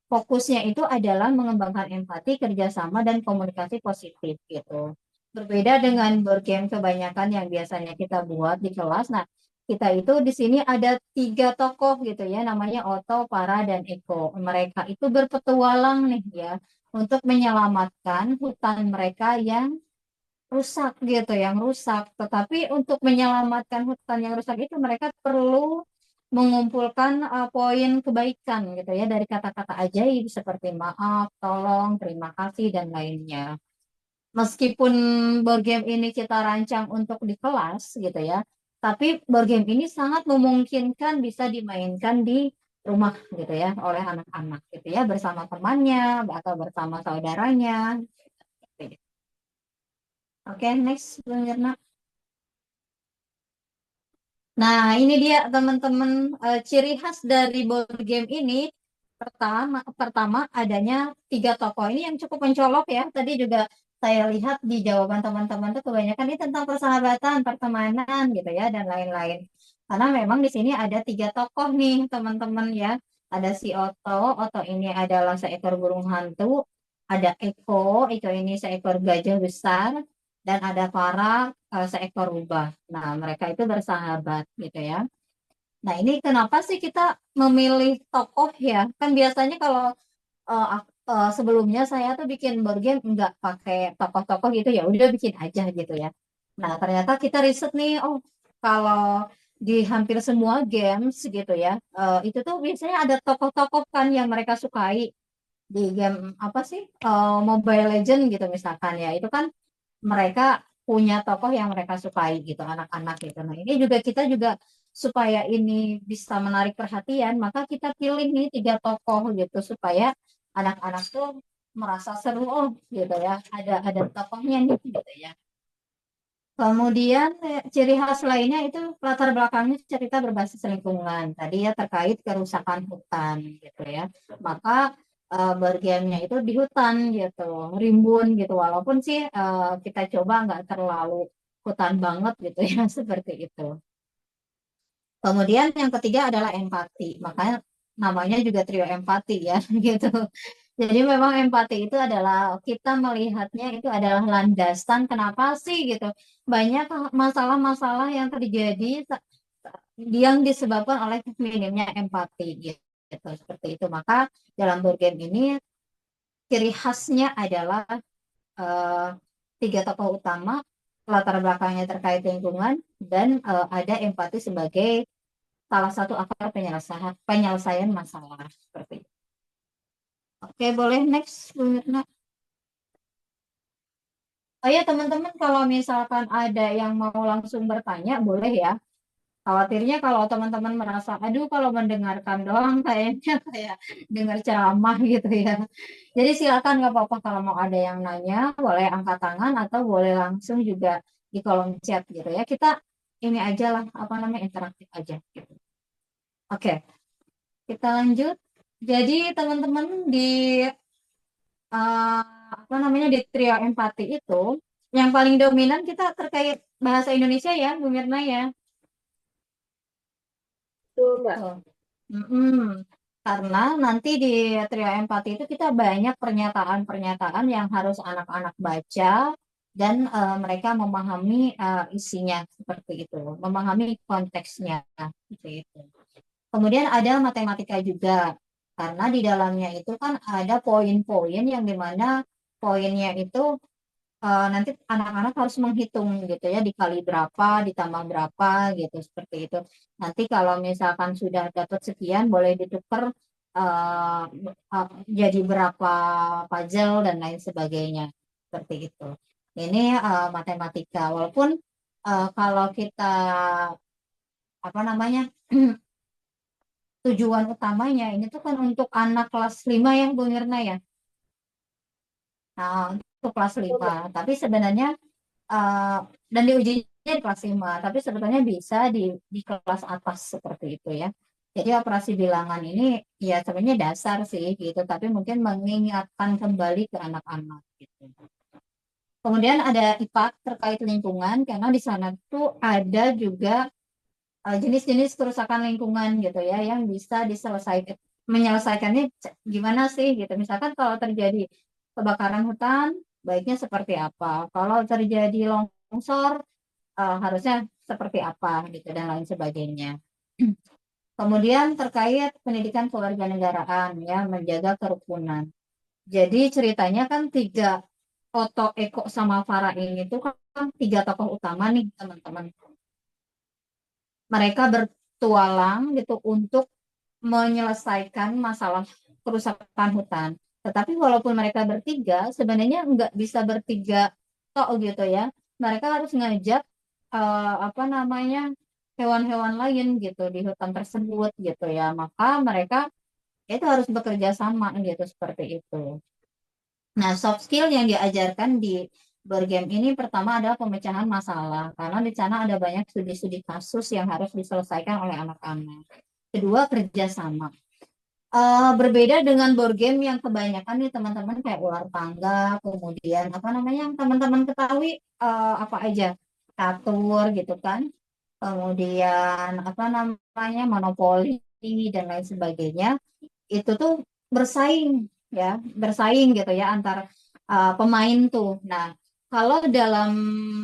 fokusnya itu adalah mengembangkan empati, kerjasama, dan komunikasi positif gitu. Berbeda dengan board game kebanyakan yang biasanya kita buat di kelas. Nah, kita itu di sini ada 3 tokoh gitu ya, namanya Otto, Para, dan Eko. Mereka itu berpetualang nih ya untuk menyelamatkan hutan mereka yang rusak gitu, yang rusak. Tetapi untuk menyelamatkan hutan yang rusak itu mereka perlu mengumpulkan poin kebaikan gitu ya dari kata-kata ajaib seperti maaf, tolong, terima kasih dan lainnya. Meskipun board game ini kita rancang untuk di kelas gitu ya, tapi board game ini sangat memungkinkan bisa dimainkan di rumah gitu ya oleh anak-anak gitu ya bersama temannya atau bersama saudaranya. Oke, next, Bu Mirna. Nah, ini dia teman-teman ciri khas dari board game ini. Pertama adanya 3 tokoh ini yang cukup mencolok ya. Tadi juga saya lihat di jawaban teman-teman tuh kebanyakan ini tentang persahabatan, pertemanan gitu ya dan lain-lain. Karena memang di sini ada 3 tokoh nih teman-teman ya. Ada si Oto ini adalah seekor burung hantu. Ada Eko ini seekor gajah besar. Dan ada Farah, seekor rubah. Nah, mereka itu bersahabat gitu ya. Nah, ini kenapa sih kita memilih tokoh ya? Kan biasanya kalau sebelumnya saya tuh bikin board game nggak pakai tokoh-tokoh gitu, ya udah bikin aja gitu ya. Nah, ternyata kita riset nih, oh kalau di hampir semua games gitu ya, itu tuh biasanya ada tokoh-tokoh kan yang mereka sukai di game apa sih, Mobile Legend gitu misalkan ya, itu kan mereka punya tokoh yang mereka sukai gitu, anak-anak gitu. Nah, ini juga kita juga supaya ini bisa menarik perhatian, maka kita pilih nih 3 tokoh gitu supaya anak-anak tuh merasa seru, oh gitu ya, ada tokohnya nih gitu ya. Kemudian ciri khas lainnya itu latar belakangnya cerita berbasis lingkungan. Tadi ya terkait kerusakan hutan gitu ya. Maka bergamenya itu di hutan gitu, rimbun gitu. Walaupun sih kita coba nggak terlalu hutan banget gitu ya, seperti itu. Kemudian yang ketiga adalah empati. Makanya namanya juga trio empati ya gitu. Jadi memang empati itu adalah kita melihatnya itu adalah landasan kenapa sih gitu. Banyak masalah-masalah yang terjadi yang disebabkan oleh minimnya empati gitu. Seperti itu. Maka dalam board game ini ciri khasnya adalah eh, 3 tokoh utama, latar belakangnya terkait lingkungan, dan ada empati sebagai salah satu akar penyelesaian masalah seperti itu. Oke, boleh next, Bu Mirna. Oh ya teman-teman, kalau misalkan ada yang mau langsung bertanya, boleh ya. Khawatirnya kalau teman-teman merasa, aduh kalau mendengarkan doang kayaknya kayak dengar ceramah gitu ya. Jadi silakan nggak apa-apa kalau mau ada yang nanya, boleh angkat tangan atau boleh langsung juga di kolom chat gitu ya. Kita ini aja lah, apa namanya, interaktif aja gitu. Oke, kita lanjut. Jadi teman-teman di apa namanya di trio empati itu yang paling dominan kita terkait bahasa Indonesia ya, Bu Mirna ya. Betul, Mbak. Tuh. Mm-mm. Karena nanti di trio empati itu kita banyak pernyataan-pernyataan yang harus anak-anak baca dan mereka memahami isinya seperti itu, memahami konteksnya seperti itu. Kemudian ada matematika juga, karena di dalamnya itu kan ada poin-poin yang dimana poinnya itu nanti anak-anak harus menghitung gitu ya, dikali berapa, ditambah berapa gitu, seperti itu. Nanti kalau misalkan sudah dapat sekian, boleh ditukar uh, jadi berapa puzzle dan lain sebagainya, seperti itu. Ini matematika. Walaupun kalau kita apa namanya tujuan utamanya ini tuh kan untuk anak kelas 5 ya, Bu Mirna ya. Nah, untuk kelas Betul, 5. Mbak. Tapi sebenarnya uh, dan diujinya di kelas 5, tapi sebetulnya bisa di kelas atas seperti itu ya. Jadi operasi bilangan ini ya sebenarnya dasar sih gitu, tapi mungkin mengingatkan kembali ke anak-anak gitu. Kemudian ada IPA terkait lingkungan, karena di sana tuh ada juga jenis-jenis kerusakan lingkungan gitu ya yang bisa diselesaikan. Menyelesaikannya gimana sih gitu. Misalkan kalau terjadi kebakaran hutan, baiknya seperti apa? Kalau terjadi longsor, harusnya seperti apa gitu dan lain sebagainya. Kemudian terkait pendidikan kewarganegaraan ya, menjaga kerukunan. Jadi ceritanya kan 3, Oto, Eko, sama Farah ini tuh kan 3 tokoh utama nih teman-teman. Mereka bertualang gitu untuk menyelesaikan masalah kerusakan hutan. Tetapi walaupun mereka bertiga, sebenarnya nggak bisa bertiga tok gitu ya. Mereka harus ngajak apa namanya hewan-hewan lain gitu di hutan tersebut gitu ya. Maka mereka itu harus bekerja sama gitu seperti itu. Nah, soft skill yang diajarkan di bergame ini pertama adalah pemecahan masalah, karena di sana ada banyak studi-studi kasus yang harus diselesaikan oleh anak-anak. Kedua, kerjasama. Berbeda dengan board game yang kebanyakan nih teman-teman kayak ular tangga, kemudian apa namanya yang teman-teman ketahui apa aja, catur gitu kan. kemudian apa namanya monopoli dan lain sebagainya, itu tuh bersaing ya, bersaing gitu ya antar pemain tuh. Nah, kalau dalam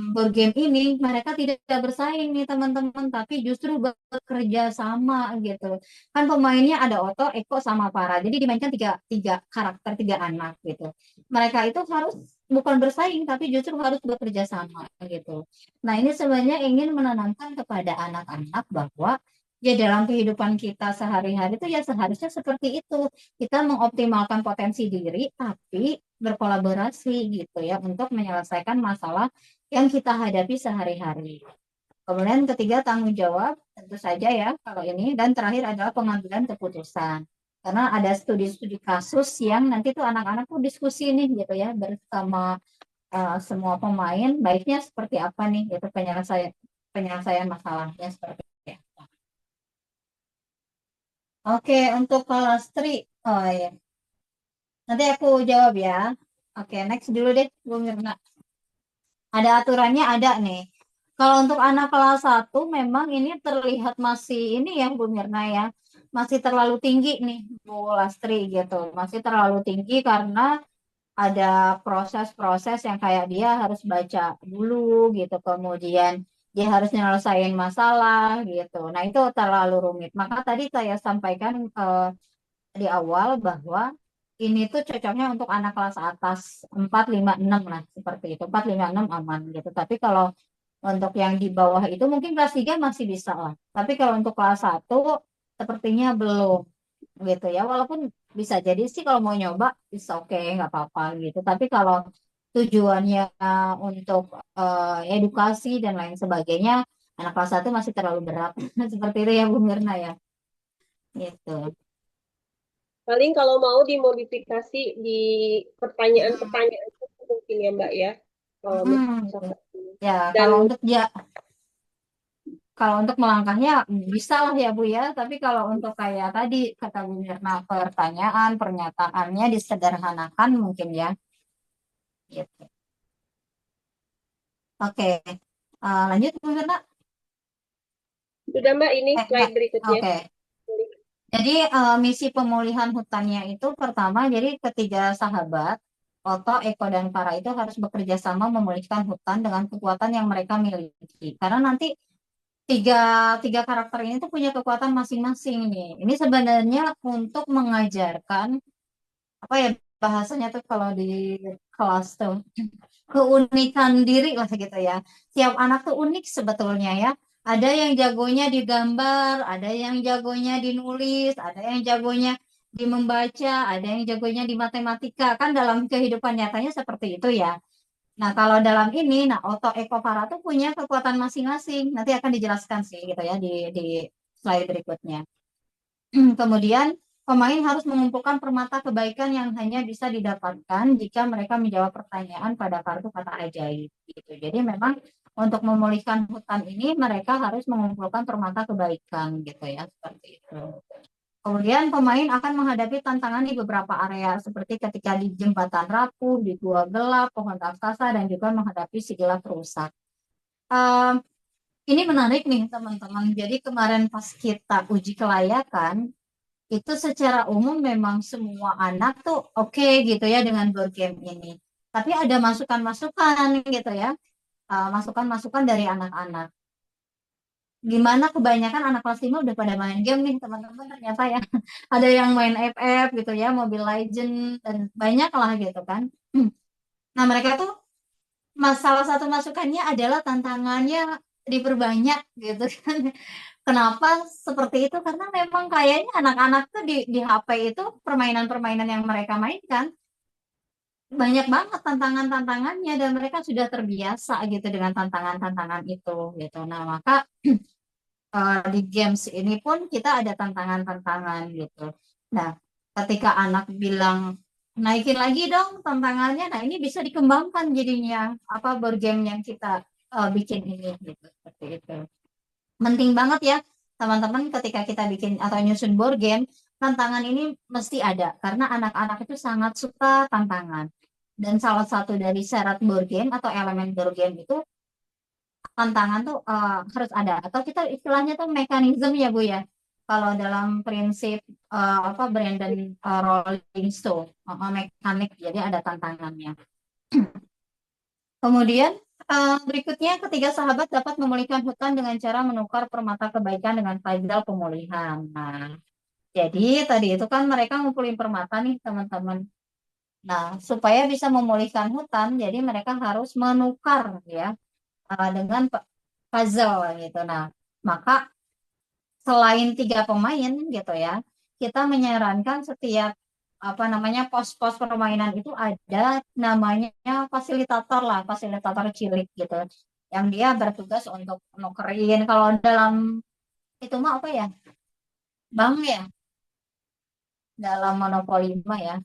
board game ini mereka tidak bersaing nih teman-teman, tapi justru bekerja sama gitu. Kan pemainnya ada Oto, Eko sama Para. Jadi dimainkan tiga, tiga karakter, tiga anak gitu. Mereka itu harus bukan bersaing, tapi justru harus bekerja sama gitu. Nah, ini sebenarnya ingin menanamkan kepada anak-anak bahwa ya dalam kehidupan kita sehari-hari itu ya seharusnya seperti itu. Kita mengoptimalkan potensi diri, tapi berkolaborasi gitu ya untuk menyelesaikan masalah yang kita hadapi sehari-hari. Kemudian ketiga tanggung jawab, tentu saja ya kalau ini. Dan terakhir adalah pengambilan keputusan. Karena ada studi-studi kasus yang nanti tuh anak-anak tuh diskusi nih gitu ya bersama semua pemain, baiknya seperti apa nih gitu penyelesaian penyelesaian masalahnya seperti apa. Oke, untuk kelas 3, oh ya, nanti aku jawab ya. Oke, next dulu deh, Bu Mirna. Ada aturannya ada nih. Kalau untuk anak kelas 1 memang ini terlihat masih ini ya Bu Mirna ya. Masih terlalu tinggi nih Bu Lastri gitu. Masih terlalu tinggi karena ada proses-proses yang kayak dia harus baca dulu gitu. Kemudian dia harus nyelesain masalah gitu. Nah, itu terlalu rumit. Maka tadi saya sampaikan di awal bahwa ini tuh cocoknya untuk anak kelas atas 4, 5, 6 lah seperti itu. 4, 5, 6 aman gitu. Tapi kalau untuk yang di bawah itu mungkin kelas 3 masih bisa lah. Tapi kalau untuk kelas 1 sepertinya belum gitu ya. Walaupun bisa jadi sih kalau mau nyoba bisa oke, nggak apa-apa gitu. Tapi kalau tujuannya untuk edukasi dan lain sebagainya, anak kelas 1 masih terlalu berat. Seperti itu ya Bu Mirna ya. Gitu. Paling kalau mau dimodifikasi di pertanyaan-pertanyaan itu mungkin ya Mbak ya. Kalau Gitu. misalkan. Ya, Dan kalau untuk melangkahnya bisa lah ya Bu ya, tapi kalau untuk kayak tadi kata Bu Mirna pertanyaan, pernyataannya disederhanakan mungkin ya. Gitu. Oke, lanjut Bu Mirna. sudah Mbak ini slide berikutnya. Oke. Jadi misi pemulihan hutannya itu pertama, jadi ketiga sahabat, Oto, Eko, dan Para itu harus bekerja sama memulihkan hutan dengan kekuatan yang mereka miliki. Karena nanti tiga tiga karakter ini tuh punya kekuatan masing-masing nih. Ini sebenarnya untuk mengajarkan apa ya bahasanya tuh kalau di kelas tuh keunikan diri lah gitu ya. Tiap anak tuh unik sebetulnya ya. Ada yang jagonya di gambar, ada yang jagonya di nulis, ada yang jagonya di membaca, ada yang jagonya di matematika. Kan dalam kehidupan nyatanya seperti itu ya. Nah, kalau dalam ini, nah Oto Eko Para tuh punya kekuatan masing-masing. Nanti akan dijelaskan sih gitu ya di slide berikutnya. Kemudian pemain harus mengumpulkan permata kebaikan yang hanya bisa didapatkan jika mereka menjawab pertanyaan pada kartu kata ajaib. Gitu. Jadi memang untuk memulihkan hutan ini mereka harus mengumpulkan permata kebaikan gitu ya seperti itu. Kemudian pemain akan menghadapi tantangan di beberapa area seperti ketika di jembatan rapuh, di gua gelap, pohon raksasa, dan juga menghadapi si gelap rusak. Ehm, ini menarik nih teman-teman. Jadi kemarin pas kita uji kelayakan, itu secara umum memang semua anak tuh oke gitu ya dengan board game ini. Tapi ada masukan-masukan gitu ya, masukan-masukan dari anak-anak. Gimana kebanyakan anak kelas 5 udah pada main game nih teman-teman ternyata ya. Ada yang main FF gitu ya, Mobile Legend dan banyak lah gitu kan. Nah, mereka tuh salah satu masukannya adalah tantangannya diperbanyak gitu kan. Kenapa seperti itu? Karena memang kayaknya anak-anak tuh di HP itu permainan-permainan yang mereka mainkan banyak banget tantangan-tantangannya dan mereka sudah terbiasa gitu dengan tantangan-tantangan itu gitu. Nah, maka di games ini pun kita ada tantangan-tantangan gitu. Nah, ketika anak bilang naikin lagi dong tantangannya, nah ini bisa dikembangkan jadinya apa board game yang kita bikin ini gitu seperti itu. Penting banget ya teman-teman ketika kita bikin atau nyusun board game, tantangan ini mesti ada karena anak-anak itu sangat suka tantangan. Dan salah satu dari syarat board game atau elemen board game itu tantangan tuh harus ada, atau kita istilahnya tuh mekanisme ya Bu ya. Kalau dalam prinsip apa Brandon Rolling Stone, mekanik, jadi ada tantangannya. Kemudian berikutnya, ketiga sahabat dapat memulihkan hutan dengan cara menukar permata kebaikan dengan faisal pemulihan. Nah, jadi tadi itu kan mereka ngumpulin permata nih teman-teman. Nah, supaya bisa memulihkan hutan, jadi mereka harus menukar ya dengan puzzle gitu. Nah, maka selain tiga pemain gitu ya, kita menyarankan setiap apa namanya pos-pos permainan itu ada namanya fasilitator lah, fasilitator cilik gitu, yang dia bertugas untuk nukerin. Kalau dalam itu mah apa ya, bank ya, dalam monopoli mah ya,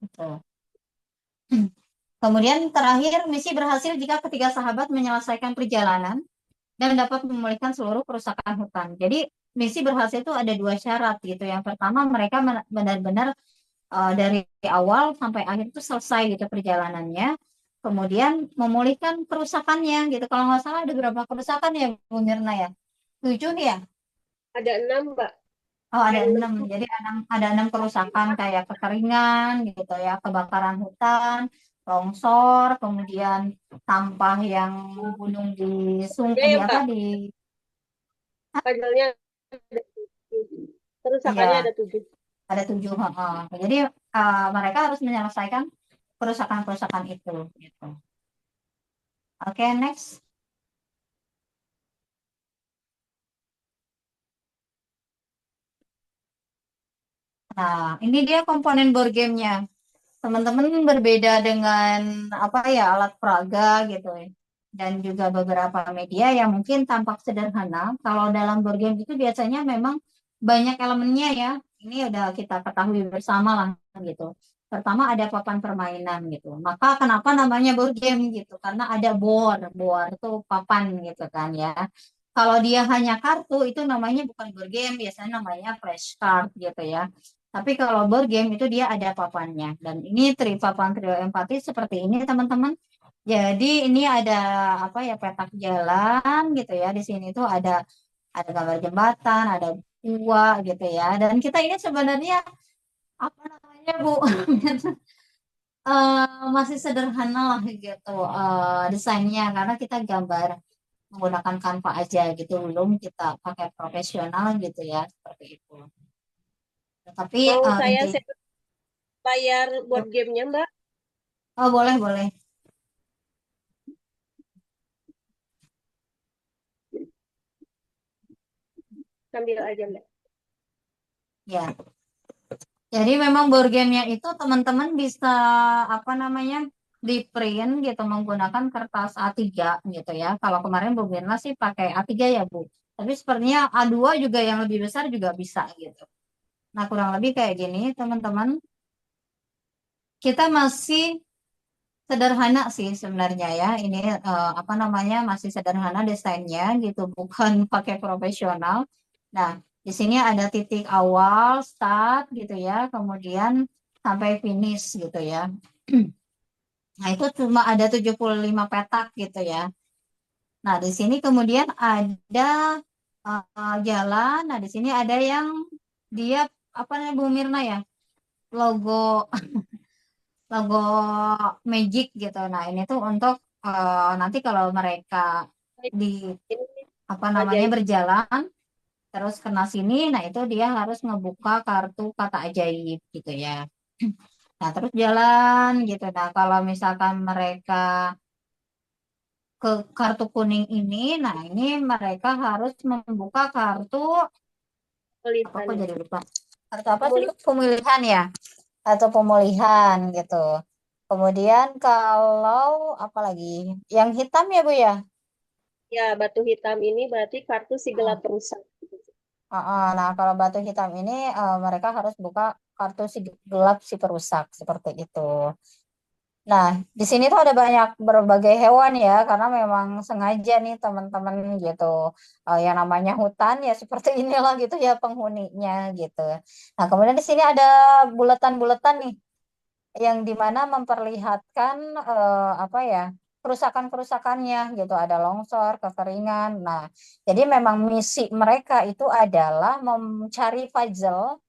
gitu. Kemudian terakhir, misi berhasil jika ketiga sahabat menyelesaikan perjalanan dan dapat memulihkan seluruh kerusakan hutan. Jadi misi berhasil itu ada dua syarat gitu. Yang pertama, mereka benar-benar dari awal sampai akhir itu selesai gitu perjalanannya. Kemudian memulihkan kerusakannya gitu. Kalau nggak salah ada berapa kerusakan ya Bu Mirna ya? 7 ya? Ada 6, Mbak. Oh, ada Yang 6. Jadi ada 6 kerusakan kayak kekeringan gitu ya, kebakaran hutan, longsor, kemudian sampah yang gunung di ya, di ya apa Mbak. di Pajalnya ada 7. Kerusakannya iya, ada 7. ada 7. Heeh. Jadi mereka harus menyelesaikan kerusakan-kerusakan itu gitu. Oke, next. Nah, ini dia komponen board gamenya. Teman-teman berbeda dengan apa ya, alat peraga gitu ya. Dan juga beberapa media yang mungkin tampak sederhana. Kalau dalam board game itu biasanya memang banyak elemennya ya. Ini udah kita ketahui bersama lah gitu. Pertama ada papan permainan gitu. Maka kenapa namanya board game gitu? Karena ada board, board itu papan gitu kan ya. Kalau dia hanya kartu itu namanya bukan board game, biasanya namanya flashcard gitu ya. Tapi kalau board game itu dia ada papannya. Dan ini papan trio empati seperti ini teman-teman. Jadi ini ada apa ya, petak jalan gitu ya. Di sini tuh ada gambar jembatan, ada gua gitu ya. Dan kita ini sebenarnya apa namanya Bu? Masih sederhana lah gitu desainnya, karena kita gambar menggunakan Canva aja gitu, belum kita pakai profesional gitu ya, seperti itu. Tapi Mau saya inti share layar board gamenya, Mbak? oh boleh boleh Sambil aja, Mbak. ya. Jadi memang board gamenya itu teman-teman bisa apa namanya di print gitu menggunakan kertas A3 gitu ya. Kalau kemarin Bu Mirna sih pakai A3 ya Bu. Tapi sepertinya A2 juga yang lebih besar juga bisa gitu. Nah kurang lebih kayak gini teman-teman. Kita masih sederhana sih sebenarnya ya. Ini apa namanya masih sederhana desainnya gitu, bukan pakai profesional. Nah, di sini ada titik awal, start gitu ya, kemudian sampai finish gitu ya. Nah, itu cuma ada 75 petak gitu ya. Nah, di sini kemudian ada jalan. Nah, di sini ada yang dia apa namanya Bu Mirna ya? Logo logo Magic gitu. Nah, ini tuh untuk nanti kalau mereka di Ini apa namanya ajaib. berjalan terus kena sini, nah itu dia harus ngebuka kartu kata ajaib gitu ya. Nah, terus jalan gitu. Nah, kalau misalkan mereka ke kartu kuning ini, nah ini mereka harus membuka kartu apa, Tulisan. kok jadi lupa. Kartu apa sih? Pemulih. Pemulihan ya, atau pemulihan gitu. Kemudian kalau apa lagi? Yang hitam ya Bu ya? Ya, batu hitam ini berarti kartu si gelap rusak. Nah, kalau batu hitam ini mereka harus buka kartu si gelap si perusak seperti itu. Nah, di sini tuh ada banyak berbagai hewan ya, karena memang sengaja nih teman-teman gitu. Yang namanya hutan ya seperti inilah gitu ya penghuninya gitu. Nah, kemudian di sini ada bulatan-bulatan nih yang dimana memperlihatkan apa ya? kerusakan-kerusakannya gitu, ada longsor, kekeringan. Nah, jadi memang misi mereka itu adalah mencari puzzle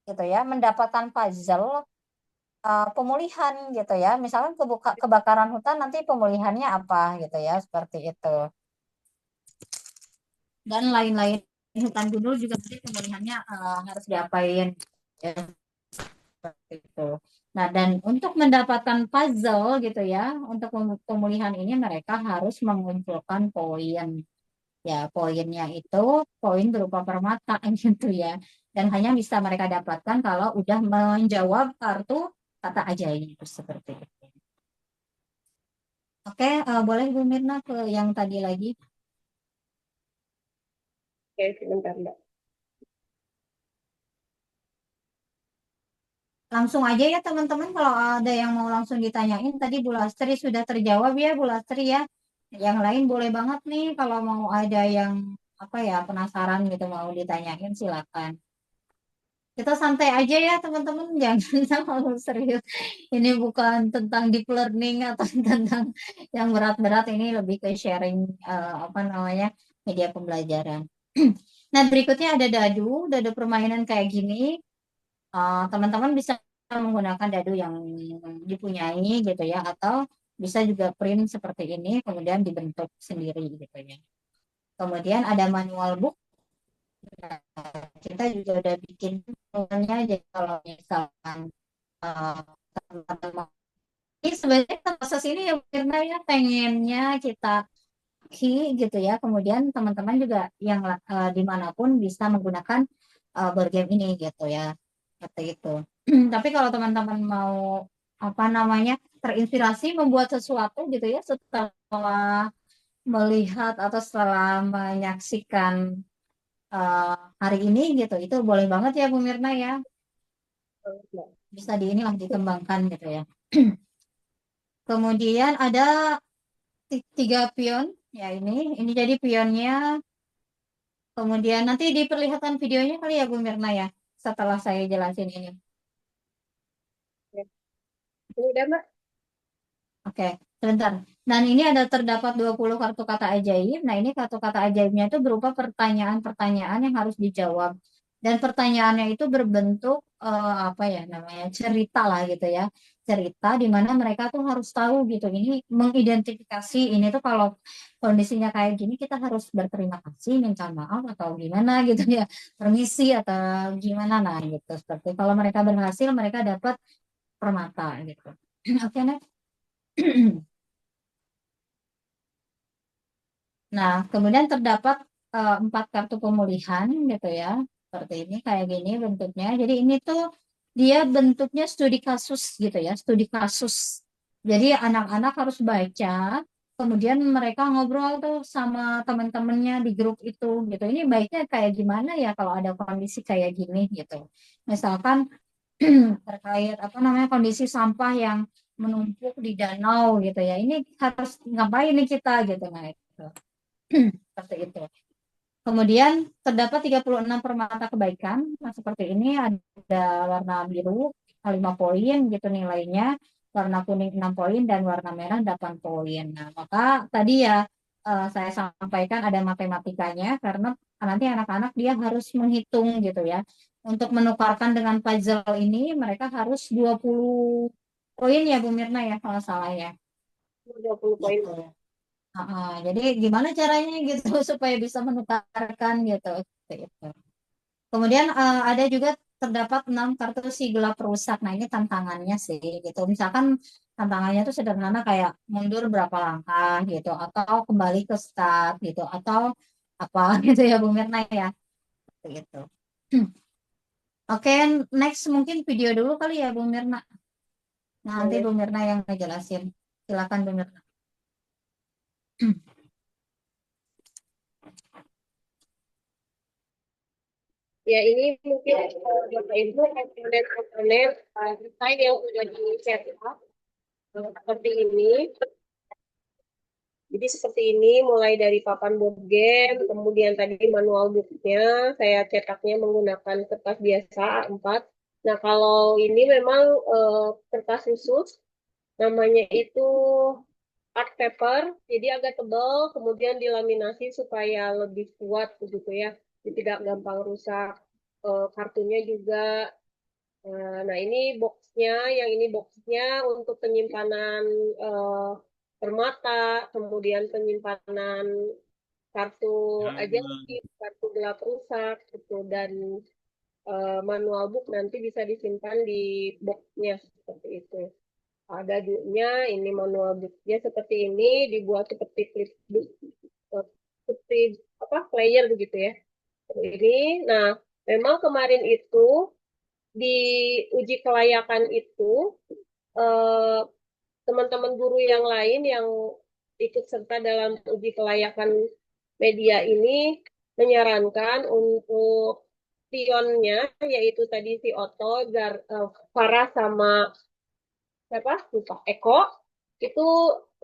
gitu ya, mendapatkan puzzle pemulihan gitu ya. Misalkan kebakaran hutan nanti pemulihannya apa gitu ya, seperti itu. Dan lain-lain hutan gundul juga nanti pemulihannya harus diapain ya, seperti itu. Nah, dan untuk mendapatkan puzzle gitu ya, untuk pemulihan ini mereka harus mengumpulkan poin. Ya, poinnya itu poin berupa permata gitu ya. Dan hanya bisa mereka dapatkan kalau udah menjawab kartu kata ajaib seperti itu. Oke, boleh Bu Mirna ke yang tadi lagi. Oke, sebentar, Mbak. Langsung aja ya teman-teman kalau ada yang mau langsung ditanyain. Tadi Bu Lastri sudah terjawab ya Bu Lastri ya. Yang lain boleh banget nih kalau mau ada yang apa ya penasaran gitu mau ditanyain silakan. Kita santai aja ya teman-teman, jangan terlalu serius. Ini bukan tentang deep learning atau tentang yang berat-berat, ini lebih ke sharing apa namanya media pembelajaran. Nah berikutnya ada dadu permainan kayak gini. Teman-teman bisa menggunakan dadu yang dipunyai gitu ya, atau bisa juga print seperti ini kemudian dibentuk sendiri gitu ya. Kemudian ada manual book. Nah, kita juga udah bikin manualnya, jadi kalau misalkan eh, teman-teman mau ini sebenarnya proses ini ya karena ya pengennya kita key gitu ya, kemudian teman-teman juga yang dimanapun bisa menggunakan board game ini gitu ya, seperti itu. Tapi kalau teman-teman mau apa namanya terinspirasi membuat sesuatu gitu ya setelah melihat atau setelah menyaksikan eh, hari ini gitu, itu boleh banget ya Bu Mirna ya, Mbak. bisa di inilah dikembangkan gitu ya. Kemudian ada tiga pion ya, ini jadi pionnya. Kemudian nanti diperlihatkan videonya kali ya Bu Mirna ya, setelah saya jelasin ini. Ya. Ini udah, Mbak. Oke, sebentar. Dan ini ada terdapat 20 kartu kata ajaib. Nah, ini kartu kata ajaibnya itu berupa pertanyaan-pertanyaan yang harus dijawab. Dan pertanyaannya itu berbentuk apa ya namanya? Cerita lah gitu ya. Cerita di mana mereka tuh harus tahu gitu. Ini mengidentifikasi ini tuh kalau kondisinya kayak gini kita harus berterima kasih, minta maaf atau gimana gitu ya. Permisi atau gimana nah gitu. Seperti kalau mereka berhasil mereka dapat permata gitu. Oke, next. Nah, kemudian terdapat 4 kartu pemulihan gitu ya. Seperti ini, kayak gini bentuknya. Jadi ini tuh dia bentuknya studi kasus gitu ya, studi kasus. Jadi anak-anak harus baca, kemudian mereka ngobrol tuh sama teman-temannya di grup itu gitu. Ini baiknya kayak gimana ya kalau ada kondisi kayak gini gitu. Misalkan terkait apa namanya kondisi sampah yang menumpuk di danau gitu ya. Ini harus ngapain nih kita gitu. Nah, itu. Seperti itu. Kemudian terdapat 36 permata kebaikan. Nah, seperti ini ada warna biru 5 poin gitu nilainya, warna kuning 6 poin dan warna merah 8 poin. Nah, maka tadi ya saya sampaikan ada matematikanya karena nanti anak-anak dia harus menghitung gitu ya. Untuk menukarkan dengan puzzle ini mereka harus 20 poin ya Bu Mirna ya kalau salah ya. 20 poin. Gitu. Jadi gimana caranya gitu supaya bisa menukarkan gitu. Seperti itu. Kemudian ada juga terdapat 6 kartu si gelap perusak. Nah ini tantangannya sih gitu. Misalkan tantangannya itu sederhana kayak mundur berapa langkah gitu, atau kembali ke start gitu, atau apa gitu ya Bu Mirna ya. Seperti itu. Oke, next mungkin video dulu kali ya Bu Mirna. Nah, nanti Boleh. Bu Mirna yang ngejelasin. Silakan Bu Mirna. Ya, ini mungkin Bapak Ibu komponen-komponen desain yang sudah di-cetak seperti ini. Jadi seperti ini, mulai dari papan board game, kemudian tadi manual booknya, saya cetaknya menggunakan kertas biasa A4. Nah, kalau ini memang kertas khusus, namanya itu art paper, jadi agak tebal, kemudian dilaminasi supaya lebih kuat begitu ya, jadi tidak gampang rusak. Kartunya juga. Nah, ini boxnya, yang ini boxnya untuk penyimpanan eh, permata, kemudian penyimpanan kartu ajaib, kartu gelap rusak, gitu, dan manual book nanti bisa disimpan di boxnya seperti itu. Ada dunya, ini manual booknya seperti ini, dibuat seperti seperti apa player begitu ya. Seperti ini. Nah, memang kemarin itu di uji kelayakan itu eh, teman-teman guru yang lain yang ikut serta dalam uji kelayakan media ini menyarankan untuk pionnya, yaitu tadi si Otto, Farah sama siapa? Lupa. Eko, itu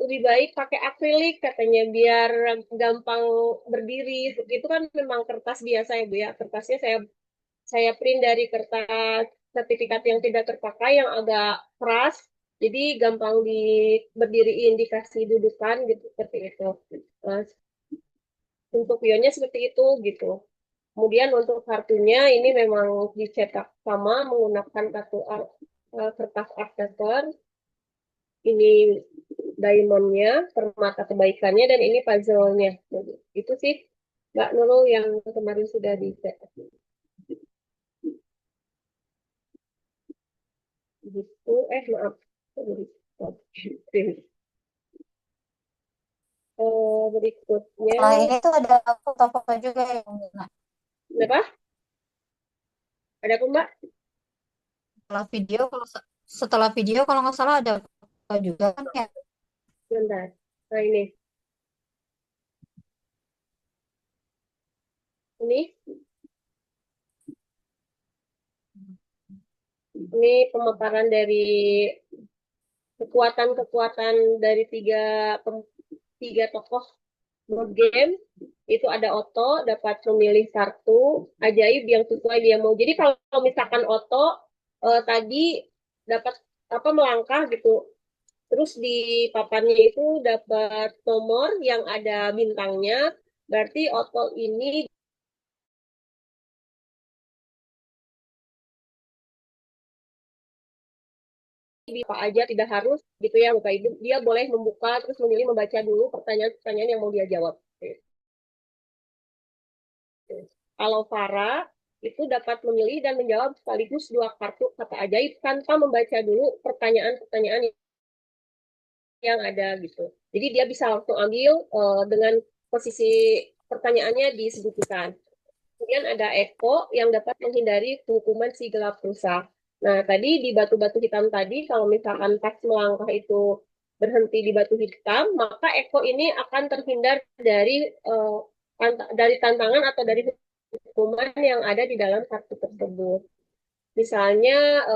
lebih baik pakai akrilik katanya biar gampang berdiri. Itu kan memang kertas biasa ya Bu ya. Kertasnya saya print dari kertas sertifikat yang tidak terpakai yang agak keras. Jadi gampang berdiriin, dikasih dudukan gitu seperti itu. Nah, untuk pionnya seperti itu gitu. Kemudian untuk kartunya ini memang dicetak sama menggunakan kertas art paper. Ini diamondnya, permata kebaikannya, dan ini puzzle-nya. Jadi, itu sih Mbak Nurul yang kemarin sudah dicetak. Gitu, maaf. Berikutnya, Setelah ini tuh ada foto-foto juga yang apa? Ada apa Mbak? setelah video kalau nggak salah ada foto juga kan ya. Bentar. Nah ini pemaparan dari kekuatan-kekuatan dari tiga tokoh board game. Itu ada Otto dapat memilih kartu ajaib yang sesuai dia mau. Jadi kalau misalkan Otto tadi dapat apa melangkah gitu, terus di papannya itu dapat nomor yang ada bintangnya, berarti Otto ini apa aja, tidak harus gitu ya Bapak Ibu. Dia boleh membuka terus memilih membaca dulu pertanyaan-pertanyaan yang mau dia jawab. Kalau Farah itu dapat memilih dan menjawab sekaligus 2 kartu kata ajaib tanpa membaca dulu pertanyaan-pertanyaan yang ada gitu. Jadi dia bisa langsung ambil dengan posisi pertanyaannya disebutkan. Kemudian ada Eko yang dapat menghindari hukuman si gelap rusak. Nah, tadi di batu-batu hitam tadi, kalau misalkan pas melangkah itu berhenti di batu hitam, maka Eko ini akan terhindar dari tantangan atau dari hukuman yang ada di dalam kartu tersebut. Misalnya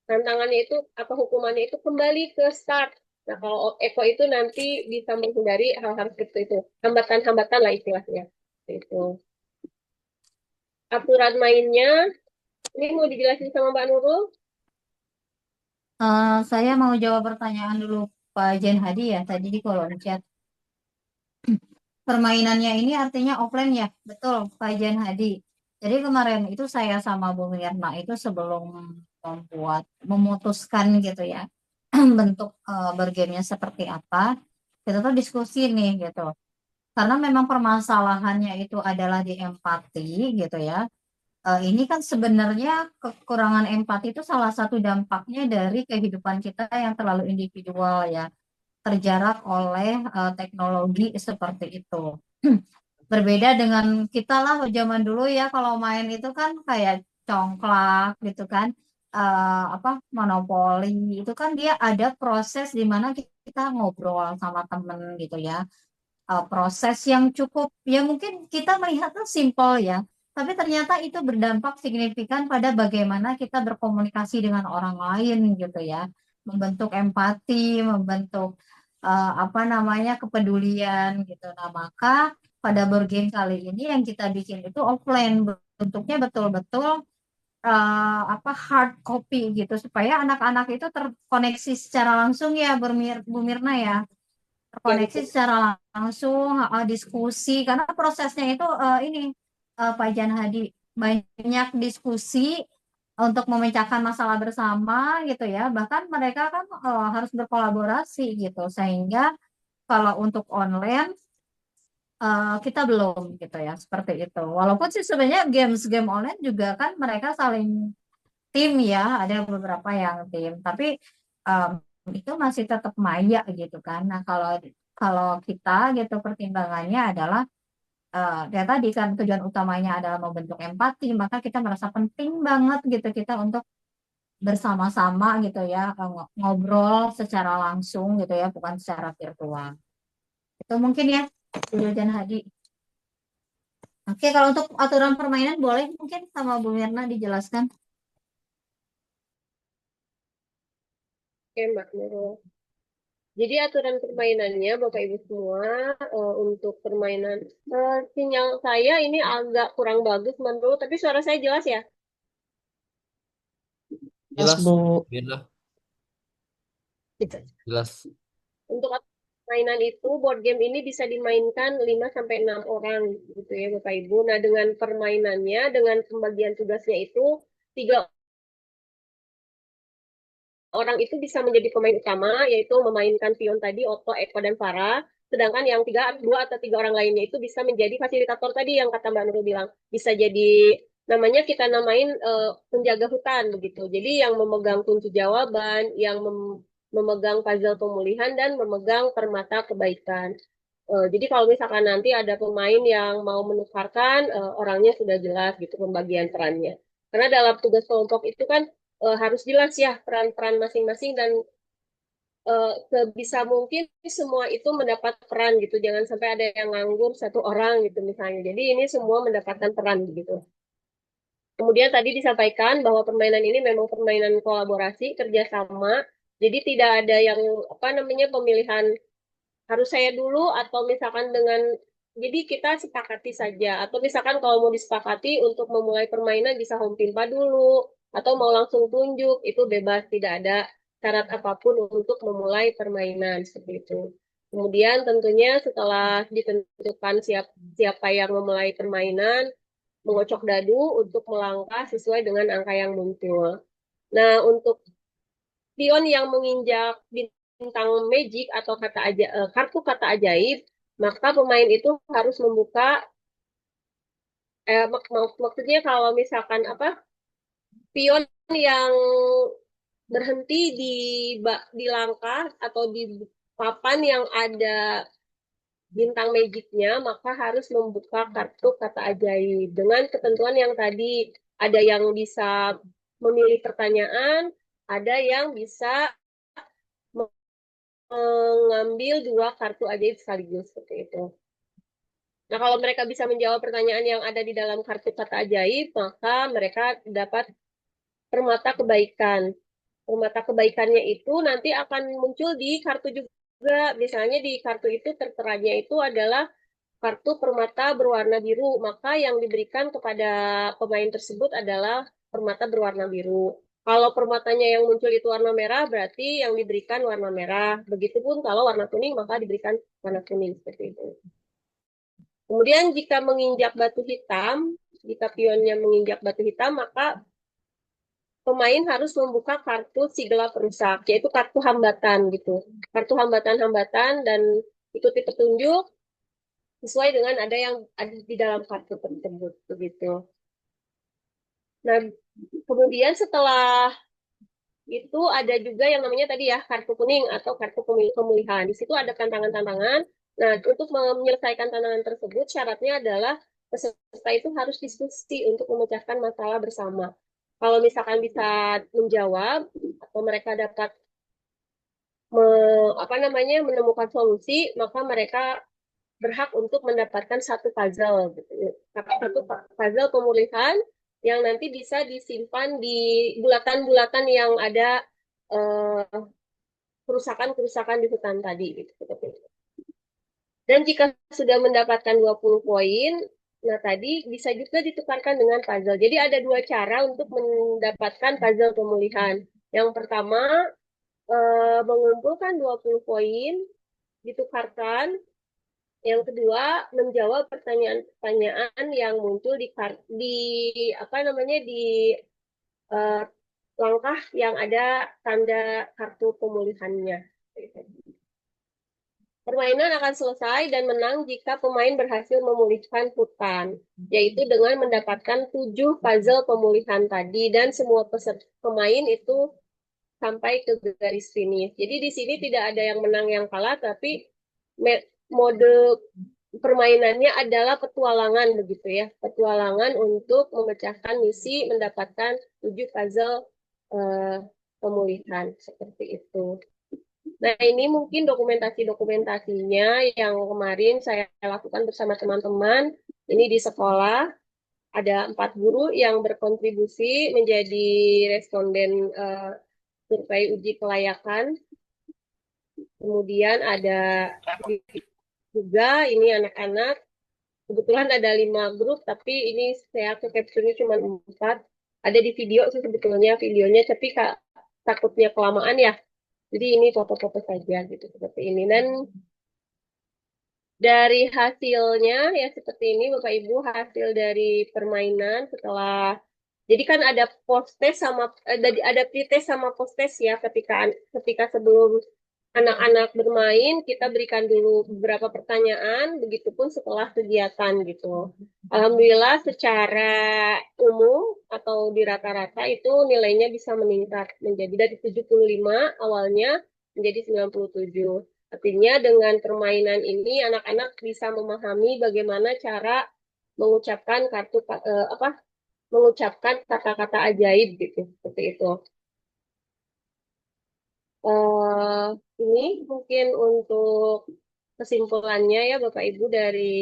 tantangannya itu atau hukumannya itu kembali ke start. Nah, kalau Eko itu nanti bisa menghindari hal-hal seperti itu. Hambatan-hambatan lah istilahnya. Itu. Aturan mainnya, ini mau dijelasin sama Mbak Nurul? Saya mau jawab pertanyaan dulu Pak Jen Hadi ya tadi di kolom chat. Permainannya ini artinya offline ya, betul Pak Jen Hadi. Jadi kemarin itu saya sama Bu Mirna itu sebelum memutuskan gitu ya bentuk bergamenya seperti apa, kita tuh diskusi nih gitu. Karena memang permasalahannya itu adalah di empati gitu ya. Ini kan sebenarnya kekurangan empati itu salah satu dampaknya dari kehidupan kita yang terlalu individual ya, terjarak oleh teknologi seperti itu. Berbeda dengan kita lah zaman dulu ya, kalau main itu kan kayak congklak gitu kan, apa monopoli itu kan dia ada proses di mana kita ngobrol sama temen gitu ya. Proses yang cukup ya mungkin kita melihatnya simpel ya, tapi ternyata itu berdampak signifikan pada bagaimana kita berkomunikasi dengan orang lain gitu ya, membentuk empati, membentuk apa namanya kepedulian gitu. Nah, maka pada board game kali ini yang kita bikin itu offline, bentuknya betul-betul apa hard copy gitu supaya anak-anak itu terkoneksi secara langsung ya Bu Mirna ya. terkoneksi betul. secara langsung, diskusi karena prosesnya itu ini Pak Jan Hadi banyak diskusi untuk memecahkan masalah bersama gitu ya. Bahkan mereka kan harus berkolaborasi gitu sehingga kalau untuk online kita belum gitu ya seperti itu. Walaupun sih sebenarnya game online juga kan mereka saling tim ya, ada beberapa yang tim, tapi um, itu masih tetap maya gitu kan. Nah, kalau kalau kita gitu pertimbangannya adalah ya tadi kan tujuan utamanya adalah membentuk empati, maka kita merasa penting banget gitu kita untuk bersama-sama gitu ya ngobrol secara langsung gitu ya, bukan secara virtual. Itu mungkin ya, Bu dan Hadi. Oke, kalau untuk aturan permainan boleh mungkin sama Bu Mirna dijelaskan. Oke, Mbak Nurul. Jadi aturan permainannya Bapak Ibu semua untuk permainan sinyal saya ini agak kurang bagus menurut, tapi suara saya jelas ya. Mas Jelas, Bu. Mirna, Gitu. jelas. Untuk permainan itu board game ini bisa dimainkan 5 sampai 6 orang gitu ya Bapak Ibu. Nah, dengan permainannya, dengan pembagian tugasnya itu 3 orang itu bisa menjadi pemain utama, yaitu memainkan pion tadi, Otto, Eko, dan Farah. Sedangkan yang 2 atau 3 orang lainnya itu bisa menjadi fasilitator tadi yang kata Mbak Nurul bilang. Bisa jadi, namanya kita namain penjaga hutan begitu. Jadi yang memegang kunci jawaban, yang memegang puzzle pemulihan, dan memegang permata kebaikan. Jadi kalau misalkan nanti ada pemain yang mau menukarkan, orangnya sudah jelas gitu pembagian perannya. Karena dalam tugas kelompok itu kan harus jelas ya peran-peran masing-masing dan sebisa mungkin semua itu mendapat peran gitu. Jangan sampai ada yang nganggur 1 orang gitu misalnya. Jadi ini semua mendapatkan peran gitu. Kemudian tadi disampaikan bahwa permainan ini memang permainan kolaborasi, kerjasama. Jadi tidak ada yang apa namanya pemilihan harus saya dulu atau misalkan dengan jadi kita sepakati saja atau misalkan kalau mau disepakati untuk memulai permainan bisa home pimpa dulu atau mau langsung tunjuk itu bebas tidak ada syarat apapun untuk memulai permainan seperti itu. Kemudian tentunya setelah ditentukan siapa yang memulai permainan mengocok dadu untuk melangkah sesuai dengan angka yang muncul. Nah, untuk pion yang menginjak bintang magic atau kartu kata ajaib, maka pemain itu harus membuka maksudnya kalau misalkan apa pion yang berhenti di langkah atau di papan yang ada bintang magicnya, maka harus membuka kartu kata ajaib dengan ketentuan yang tadi ada yang bisa memilih pertanyaan, ada yang bisa mengambil 2 kartu ajaib sekaligus seperti itu. Nah, kalau mereka bisa menjawab pertanyaan yang ada di dalam kartu kata ajaib, maka mereka dapat permata kebaikan. Permata kebaikannya itu nanti akan muncul di kartu juga. Misalnya di kartu itu terteranya itu adalah kartu permata berwarna biru, maka yang diberikan kepada pemain tersebut adalah permata berwarna biru. Kalau permatanya yang muncul itu warna merah, berarti yang diberikan warna merah. Begitupun kalau warna kuning, maka diberikan warna kuning seperti itu. Kemudian jika menginjak batu hitam, jika pionnya menginjak batu hitam, maka pemain harus membuka kartu sigla perusak, yaitu kartu hambatan gitu. Kartu hambatan-hambatan dan ikuti petunjuk sesuai dengan ada yang ada di dalam kartu tersebut begitu. Nah, kemudian setelah itu ada juga yang namanya tadi ya kartu kuning atau kartu pemulihan. Di situ ada tantangan-tantangan. Nah, untuk menyelesaikan tantangan tersebut syaratnya adalah peserta itu harus diskusi untuk memecahkan masalah bersama. Kalau misalkan bisa menjawab atau mereka dapat apa namanya menemukan solusi, maka mereka berhak untuk mendapatkan satu puzzle, gitu. Satu puzzle pemulihan yang nanti bisa disimpan di bulatan-bulatan yang ada kerusakan-kerusakan di hutan tadi. Gitu. Dan jika sudah mendapatkan 20 poin, nah tadi bisa juga ditukarkan dengan puzzle. Jadi ada 2 cara untuk mendapatkan puzzle pemulihan. Yang pertama, mengumpulkan 20 poin ditukarkan. Yang kedua, menjawab pertanyaan-pertanyaan yang muncul di apa namanya di eh, langkah yang ada tanda kartu pemulihannya. Permainan akan selesai dan menang jika pemain berhasil memulihkan hutan, yaitu dengan mendapatkan 7 puzzle pemulihan tadi dan semua pemain itu sampai ke garis finish. Jadi di sini tidak ada yang menang yang kalah, tapi mode permainannya adalah petualangan begitu ya, petualangan untuk memecahkan misi, mendapatkan 7 puzzle pemulihan seperti itu. Nah, ini mungkin dokumentasinya yang kemarin saya lakukan bersama teman-teman. Ini di sekolah, ada 4 guru yang berkontribusi menjadi responden survei uji kelayakan. Kemudian ada juga ini anak-anak. Kebetulan ada 5 grup, tapi ini saya capture-nya cuma 4. Ada di video sih sebetulnya videonya, tapi takutnya kelamaan ya. Jadi ini foto-foto saja gitu seperti ini. Dan dari hasilnya ya seperti ini Bapak Ibu, hasil dari permainan setelah jadi kan ada post test sama ada pre-test sama post test ya ketika sebelum anak-anak bermain kita berikan dulu beberapa pertanyaan, begitupun setelah kegiatan gitu. Alhamdulillah secara umum atau di rata-rata itu nilainya bisa meningkat menjadi dari 75 awalnya menjadi 97. Artinya dengan permainan ini anak-anak bisa memahami bagaimana cara mengucapkan mengucapkan kata-kata ajaib gitu seperti itu. Ini mungkin untuk kesimpulannya ya Bapak Ibu dari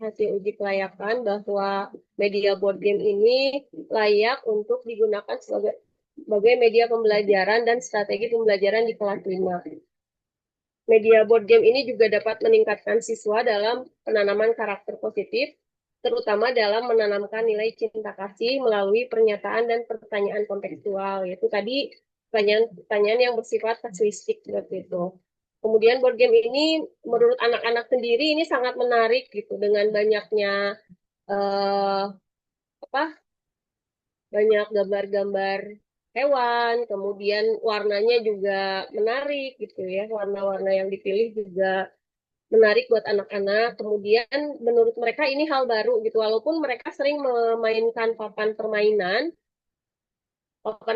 hasil uji kelayakan bahwa media board game ini layak untuk digunakan sebagai media pembelajaran dan strategi pembelajaran di kelas 5. Media board game ini juga dapat meningkatkan siswa dalam penanaman karakter positif, terutama dalam menanamkan nilai cinta kasih melalui pernyataan dan pertanyaan kontekstual, yaitu tadi pertanyaan yang bersifat kasuistik seperti itu. Kemudian board game ini menurut anak-anak sendiri ini sangat menarik gitu dengan banyaknya eh, banyak gambar-gambar hewan, kemudian warnanya juga menarik gitu ya, warna-warna yang dipilih juga menarik buat anak-anak. Kemudian menurut mereka ini hal baru gitu, walaupun mereka sering memainkan papan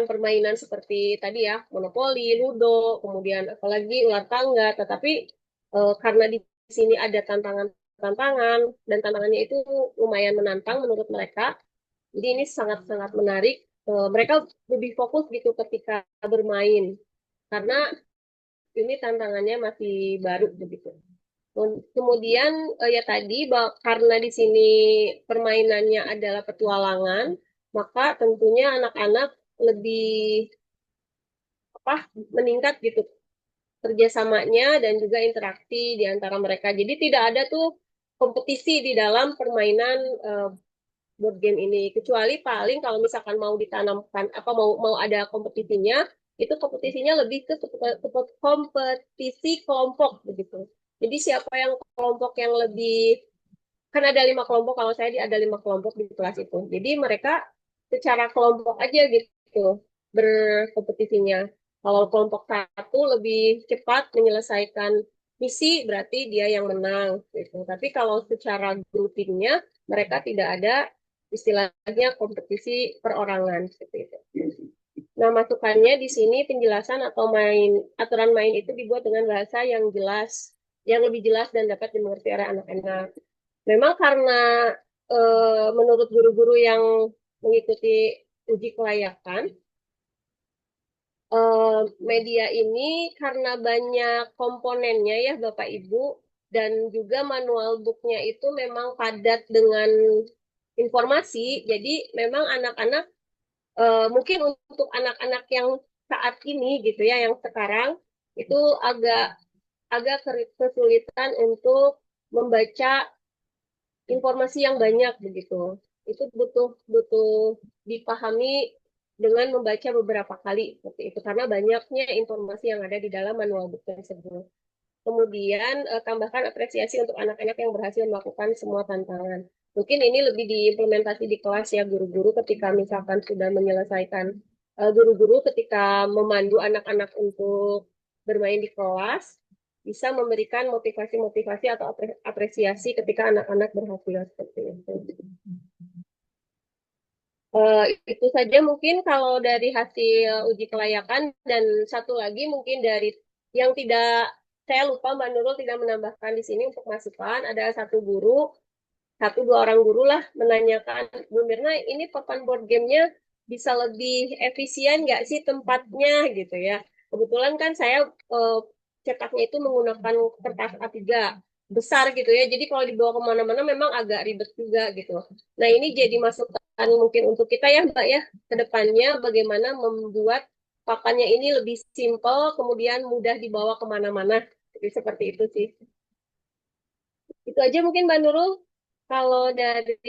permainan seperti tadi ya, monopoli, ludo, kemudian apalagi ular tangga, tetapi karena di sini ada tantangan-tantangan dan tantangannya itu lumayan menantang menurut mereka. Jadi ini sangat-sangat menarik. Mereka lebih fokus gitu ketika bermain karena ini tantangannya masih baru begitu. Kemudian ya tadi karena di sini permainannya adalah petualangan, maka tentunya anak-anak lebih meningkat gitu kerjasamanya dan juga interaksi di antara mereka. Jadi tidak ada tuh kompetisi di dalam permainan board game ini, kecuali paling kalau misalkan mau ditanamkan mau ada kompetisinya, itu kompetisinya lebih ke kompetisi kelompok begitu. Jadi siapa yang kelompok yang lebih, kan ada 5 kelompok, kalau saya ada 5 kelompok di kelas itu, jadi mereka secara kelompok aja gitu berkompetisinya. Kalau kelompok satu lebih cepat menyelesaikan misi, berarti dia yang menang gitu. Tapi kalau secara groupingnya mereka tidak ada istilahnya kompetisi perorangan seperti itu. Nah, masukannya di sini penjelasan atau aturan main itu dibuat dengan bahasa yang jelas, yang lebih jelas dan dapat dimengerti oleh anak-anak. Memang karena menurut guru-guru yang mengikuti uji kelayakan, media ini karena banyak komponennya ya Bapak Ibu, dan juga manual booknya itu memang padat dengan informasi, jadi memang anak-anak mungkin untuk anak-anak yang saat ini gitu ya, yang sekarang itu agak agak kesulitan untuk membaca informasi yang banyak begitu. Itu butuh butuh dipahami dengan membaca beberapa kali seperti itu karena banyaknya informasi yang ada di dalam manual book tersebut. Kemudian tambahkan apresiasi untuk anak-anak yang berhasil melakukan semua tantangan. Mungkin ini lebih diimplementasi di kelas ya guru-guru ketika misalkan sudah menyelesaikan guru-guru ketika memandu anak-anak untuk bermain di kelas bisa memberikan motivasi-motivasi atau apresiasi ketika anak-anak berhasil seperti itu. Itu saja mungkin kalau dari hasil uji kelayakan dan satu lagi mungkin dari yang tidak saya lupa Mbak Nurul tidak menambahkan di sini untuk masukan ada satu guru satu dua orang guru lah menanyakan Bu Mirna ini papan board gamenya bisa lebih efisien nggak sih tempatnya gitu ya kebetulan kan saya cetaknya itu menggunakan kertas A3 besar gitu ya jadi kalau dibawa kemana-mana memang agak ribet juga gitu nah ini jadi masukan mungkin untuk kita ya Mbak ya ke depannya bagaimana membuat papannya ini lebih simpel kemudian mudah dibawa kemana-mana jadi seperti itu sih itu aja mungkin Mbak Nurul kalau dari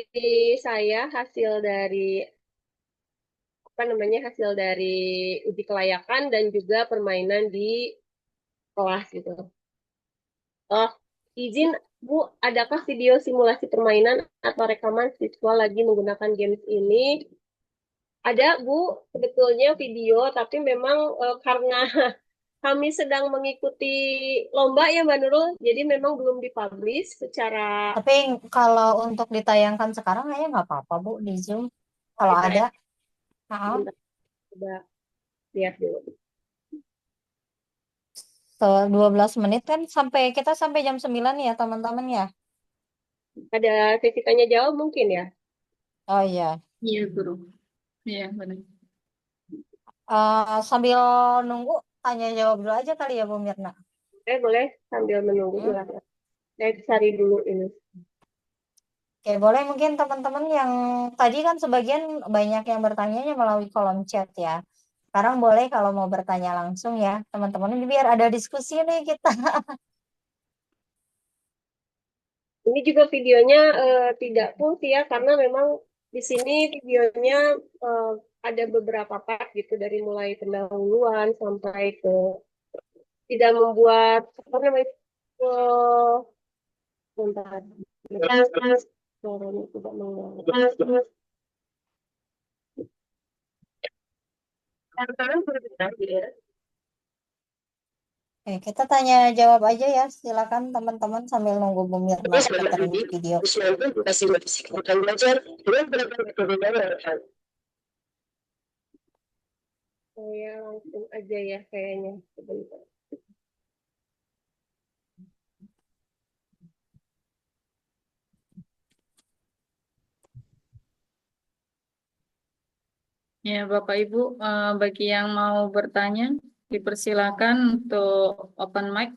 saya hasil dari uji kelayakan dan juga permainan di kelas gitu. Oh, izin Bu, adakah video simulasi permainan atau rekaman siswa lagi menggunakan games ini? Ada Bu, sebetulnya video, tapi memang karena kami sedang mengikuti lomba ya Mbak Nurul, jadi memang belum dipublish secara Tapi kalau untuk ditayangkan sekarang kayaknya nggak apa-apa Bu di Zoom. Kalau kita ada, maaf, bentar, coba lihat dulu. 12 menit kan kita sampai jam 9 ya teman-teman ya. Ada sesi tanya jawab mungkin ya. Oh iya. Iya, guru. Iya, benar. Sambil nunggu tanya jawab dulu aja kali ya Bu Mirna. Boleh sambil menunggu Hmm? silakan. Saya cari dulu ini. Oke, boleh mungkin teman-teman yang tadi kan sebagian banyak yang bertanyanya melalui kolom chat ya. Sekarang boleh kalau mau bertanya langsung ya teman-teman ini biar ada diskusi nih kita. Ini juga videonya tidak full sih ya karena memang di sini videonya ada beberapa part gitu dari mulai pendahuluan sampai ke tidak membuat apa namanya bentar. Suaranya tidak mengganggu. Oke, kita tanya jawab aja ya. Silakan teman-teman sambil nunggu Bu Mirna puterin video. Saya langsung aja ya kayaknya sebentar. Ya, Bapak Ibu, bagi yang mau bertanya, dipersilakan untuk open mic.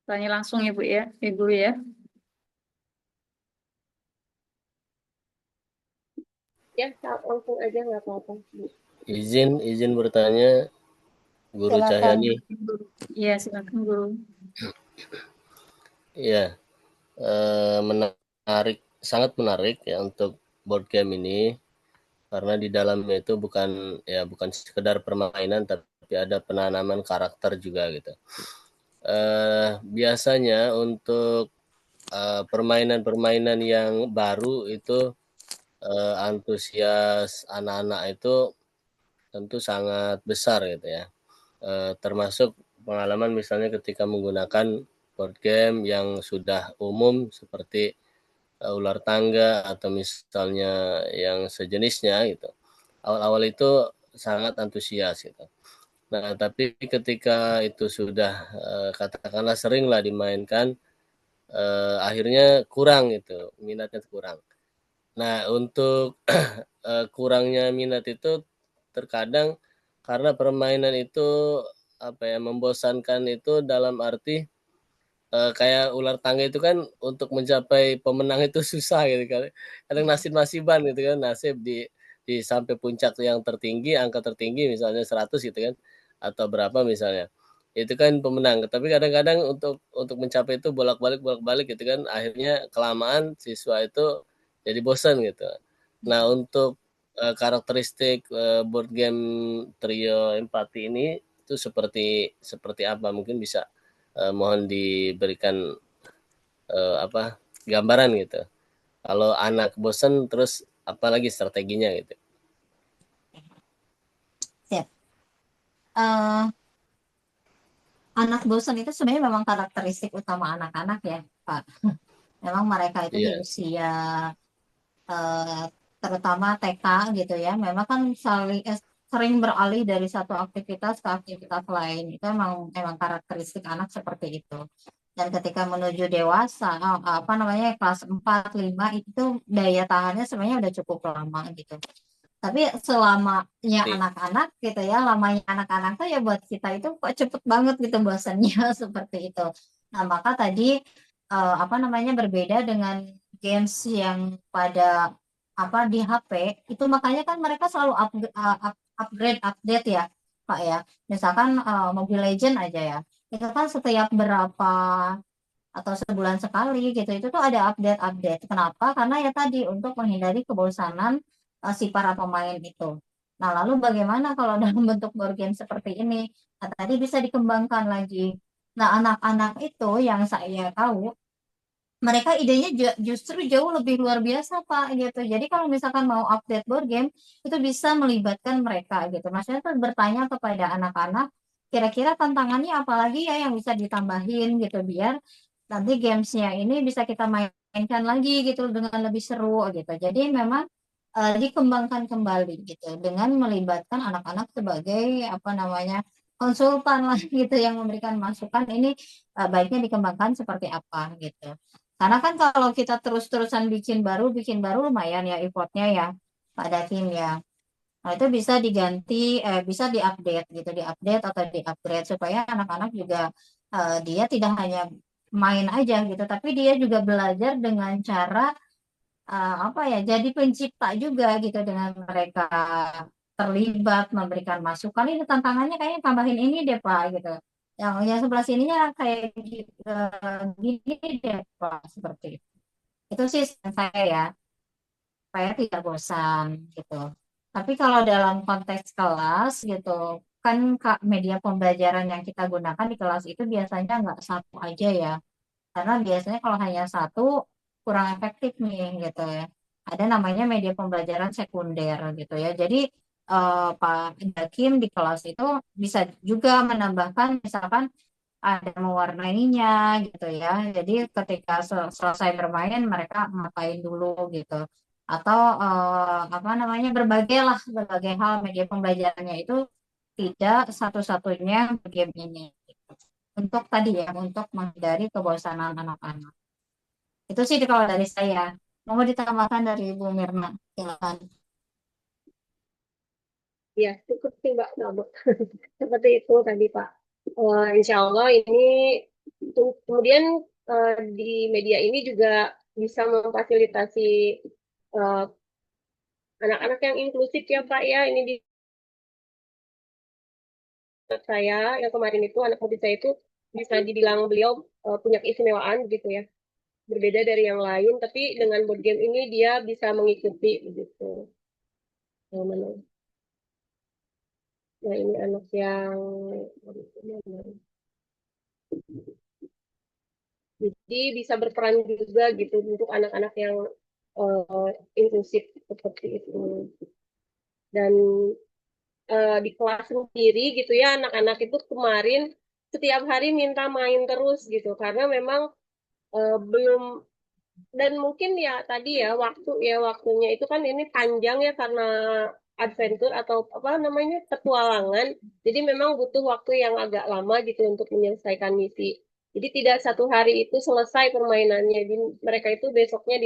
Tanya langsung ya, Bu ya, Ibu ya. Ya, langsung aja nggak apa-apa. Izin bertanya, Guru Silakan. Cahyani. Iya, silakan Guru. Iya, menarik, sangat menarik ya untuk board game ini karena di dalamnya itu bukan sekedar permainan tapi ada penanaman karakter juga gitu. Biasanya untuk permainan-permainan yang baru itu antusias anak-anak itu tentu sangat besar gitu ya. Termasuk pengalaman misalnya ketika menggunakan board game yang sudah umum seperti ular tangga atau misalnya yang sejenisnya gitu. Awal-awal itu sangat antusias gitu. Nah, tapi ketika itu sudah katakanlah sering lah dimainkan, akhirnya kurang gitu, minatnya kurang. Nah, untuk kurangnya minat itu terkadang karena permainan itu membosankan itu dalam arti kayak ular tangga itu kan untuk mencapai pemenang itu susah gitu kan. Kadang nasib-nasiban gitu kan, nasib di sampai puncak yang tertinggi, angka tertinggi misalnya 100 gitu kan atau berapa misalnya. Itu kan pemenang. Tapi kadang-kadang untuk mencapai itu bolak-balik gitu kan akhirnya kelamaan siswa itu jadi bosan gitu. Nah, untuk karakteristik board game trio empati ini itu seperti apa? Mungkin bisa mohon diberikan gambaran gitu. Kalau anak bosan terus apa lagi strateginya gitu. Siap. Eh, anak bosan itu sebenarnya memang karakteristik utama anak-anak ya, Pak. Memang mereka itu di Iya, usia eh, terutama TK gitu ya, memang kan sering beralih dari satu aktivitas ke aktivitas lain. Itu emang karakteristik anak seperti itu. Dan ketika menuju dewasa, apa namanya kelas 4 5 itu daya tahannya sebenarnya udah cukup lama gitu. Tapi selamanya iya. anak-anak gitu ya, lamanya anak-anak tuh ya buat kita itu kok cepet banget gitu bosannya seperti itu. Nah, maka tadi apa namanya berbeda dengan games yang pada apa di HP itu makanya kan mereka selalu upgrade update ya, Pak ya. Misalkan Mobile Legend aja ya. Itu kan setiap berapa atau sebulan sekali gitu itu tuh ada update-update. Kenapa? Karena ya tadi untuk menghindari kebosanan si para pemain itu. Nah, lalu bagaimana kalau dalam bentuk board game seperti ini? Nah, tadi bisa dikembangkan lagi. Nah, anak-anak itu yang saya tahu mereka idenya justru jauh lebih luar biasa, Pak, gitu. Jadi kalau misalkan mau update board game, itu bisa melibatkan mereka gitu. Maksudnya tuh bertanya kepada anak-anak, kira-kira tantangannya apa lagi ya yang bisa ditambahin gitu, biar nanti gamesnya ini bisa kita mainkan lagi gitu dengan lebih seru gitu. Jadi memang dikembangkan kembali gitu dengan melibatkan anak-anak sebagai apa namanya konsultan lah gitu yang memberikan masukan ini baiknya dikembangkan seperti apa gitu. Karena kan kalau kita terus-terusan bikin baru lumayan ya effortnya ya pada tim ya. Nah, itu bisa diganti, bisa diupdate gitu, diupdate atau diupgrade supaya anak-anak juga dia tidak hanya main aja gitu, tapi dia juga belajar dengan cara apa ya, jadi pencipta juga gitu dengan mereka terlibat memberikan masukan. Ini tantangannya kayaknya tambahin ini deh Pak gitu. Yang sebelah sininya kayak gini deh Pak seperti itu. Itu sih saran saya ya, supaya tidak bosan gitu. Tapi kalau dalam konteks kelas gitu, kan media pembelajaran yang kita gunakan di kelas itu biasanya nggak satu aja ya. Karena biasanya kalau hanya satu kurang efektif nih gitu ya. Ada namanya media pembelajaran sekunder gitu ya. Jadi Pak Dakim di kelas itu bisa juga menambahkan misalkan ada mewarnainya gitu ya. Jadi ketika selesai bermain mereka ngapain dulu gitu. Atau apa namanya berbagai hal media pembelajarannya itu tidak satu-satunya game ini. Untuk tadi ya, untuk menghindari kebosanan anak-anak. Itu sih kalau dari saya. Mau ditambahkan dari Ibu Mirna, silakan. Ya, cukup sih Mbak Nabok. Seperti itu tadi Pak. Insya Allah ini kemudian di media ini juga bisa memfasilitasi eh, anak-anak yang inklusif ya Pak ya. Ini di anak saya yang kemarin itu anak murid saya itu bisa dibilang beliau punya keistimewaan gitu ya. Berbeda dari yang lain, tapi dengan board game ini dia bisa mengikuti begitu. Nah, ini anak yang jadi bisa berperan juga gitu untuk anak-anak yang inklusif seperti itu. Dan di kelas sendiri gitu ya anak-anak itu kemarin setiap hari minta main terus gitu karena memang belum dan mungkin ya tadi ya waktunya itu kan ini panjang ya karena adventure atau apa namanya petualangan jadi memang butuh waktu yang agak lama gitu untuk menyelesaikan misi jadi tidak satu hari itu selesai permainannya jadi mereka itu besoknya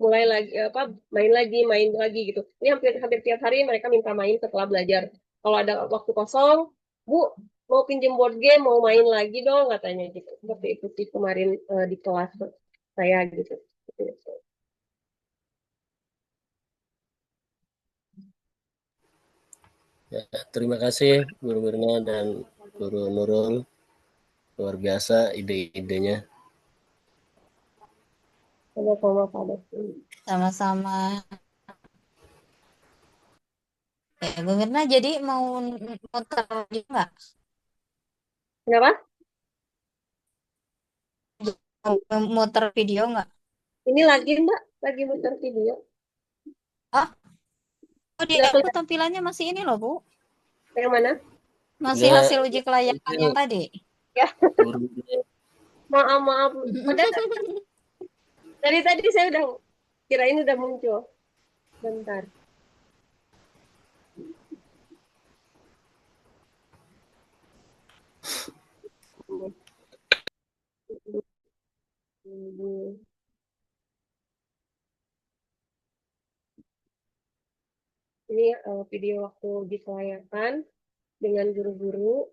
mulai lagi apa main lagi gitu ini hampir hampir tiap hari mereka minta main setelah belajar kalau ada waktu kosong Bu mau pinjam board game mau main lagi dong katanya gitu seperti itu sih kemarin di kelas saya gitu. Ya, terima kasih Guru Mirna dan Guru Nurul. Luar biasa ide-idenya. Sama-sama Pak Desi. Sama-sama. Ya, Bu Mirna jadi mau muter lagi nggak? Kenapa? muter video nggak? Ini lagi Mbak, lagi muter video. Ah, oh di Nggak aku kelihatan tampilannya masih ini loh Bu. yang mana? Masih Enggak, hasil uji kelayakan yang tadi. Ya, turun. maaf maaf. Udah dari tadi saya udah kirain udah muncul. Bentar. Ini video waktu uji kelayakan dengan guru-guru.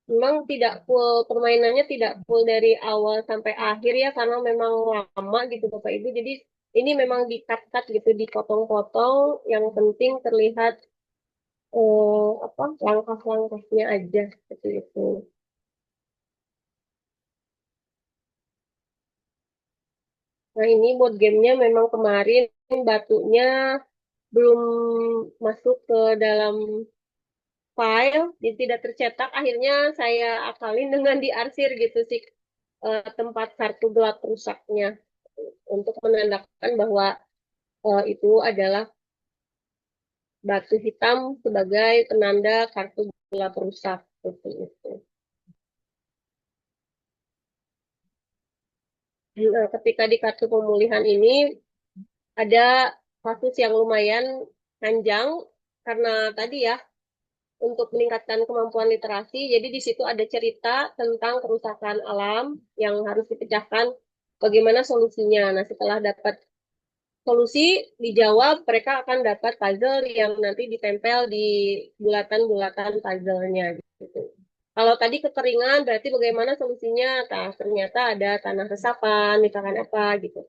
Memang tidak full, permainannya tidak full dari awal sampai akhir ya, karena memang lama gitu Bapak Ibu. Jadi ini memang di-cut-cut gitu, dipotong-potong. Yang penting terlihat apa langkah-langkahnya aja seperti itu. Nah ini board gamenya memang kemarin batunya belum masuk ke dalam file, jadi tidak tercetak. Akhirnya saya akalin dengan diarsir gitu sih tempat kartu gelap rusaknya untuk menandakan bahwa itu adalah batu hitam sebagai penanda kartu gelap rusak seperti itu. Nah, ketika di kartu pemulihan ini ada kasus yang lumayan panjang karena tadi ya untuk meningkatkan kemampuan literasi. Jadi di situ ada cerita tentang kerusakan alam yang harus dipecahkan, bagaimana solusinya. Nah, setelah dapat solusi dijawab, mereka akan dapat puzzle yang nanti ditempel di bulatan-bulatan puzzle-nya gitu. Kalau tadi kekeringan berarti bagaimana solusinya? Nah, ternyata ada tanah resapan, misalkan apa gitu.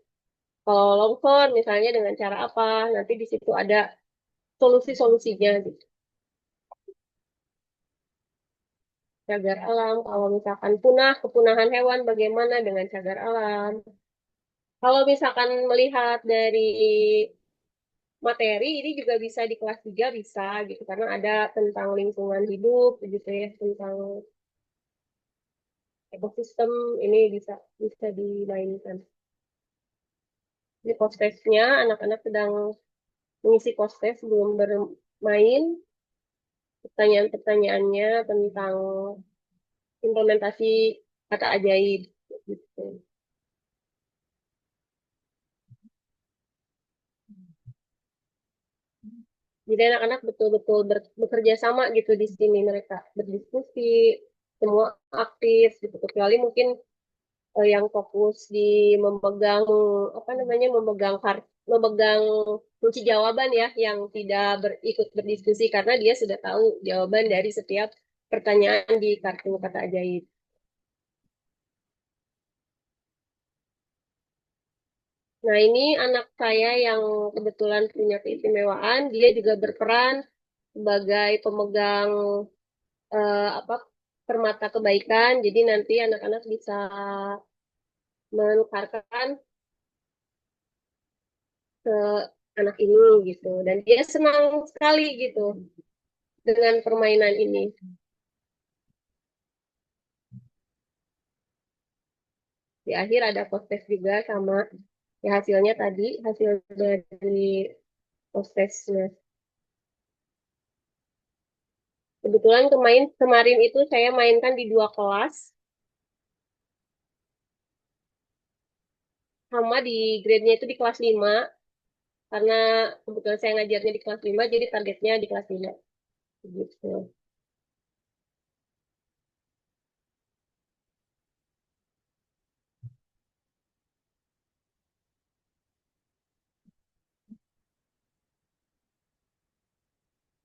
Kalau longsor misalnya dengan cara apa? Nanti di situ ada solusi-solusinya gitu. Cagar alam, kalau misalkan punah, kepunahan hewan bagaimana dengan cagar alam. Kalau misalkan melihat dari materi, ini juga bisa di kelas 3 bisa gitu, karena ada tentang lingkungan hidup gitu ya, tentang ekosistem, ini bisa bisa dimainkan. Di post-testnya, anak-anak sedang mengisi post-test sebelum bermain, pertanyaan-pertanyaannya tentang implementasi kata ajaib gitu. Jadi anak-anak betul-betul bekerja sama gitu di sini, mereka berdiskusi, semua aktif gitu. Kecuali mungkin yang fokus di memegang apa namanya memegang kunci jawaban ya, yang tidak ikut berdiskusi karena dia sudah tahu jawaban dari setiap pertanyaan di kartu kata ajaib. Nah, ini anak saya yang kebetulan punya keistimewaan, dia juga berperan sebagai pemegang apa permata kebaikan. Jadi nanti anak-anak bisa menukarkan ke anak ini gitu. Dan dia senang sekali gitu dengan permainan ini. Di akhir ada post-test juga sama ya hasilnya tadi, hasil dari post-testnya. Kebetulan kemarin itu saya mainkan di 2 kelas, sama di grade-nya itu di kelas 5 karena kebetulan saya ngajarnya di kelas 5 jadi targetnya di kelas 5 gitu.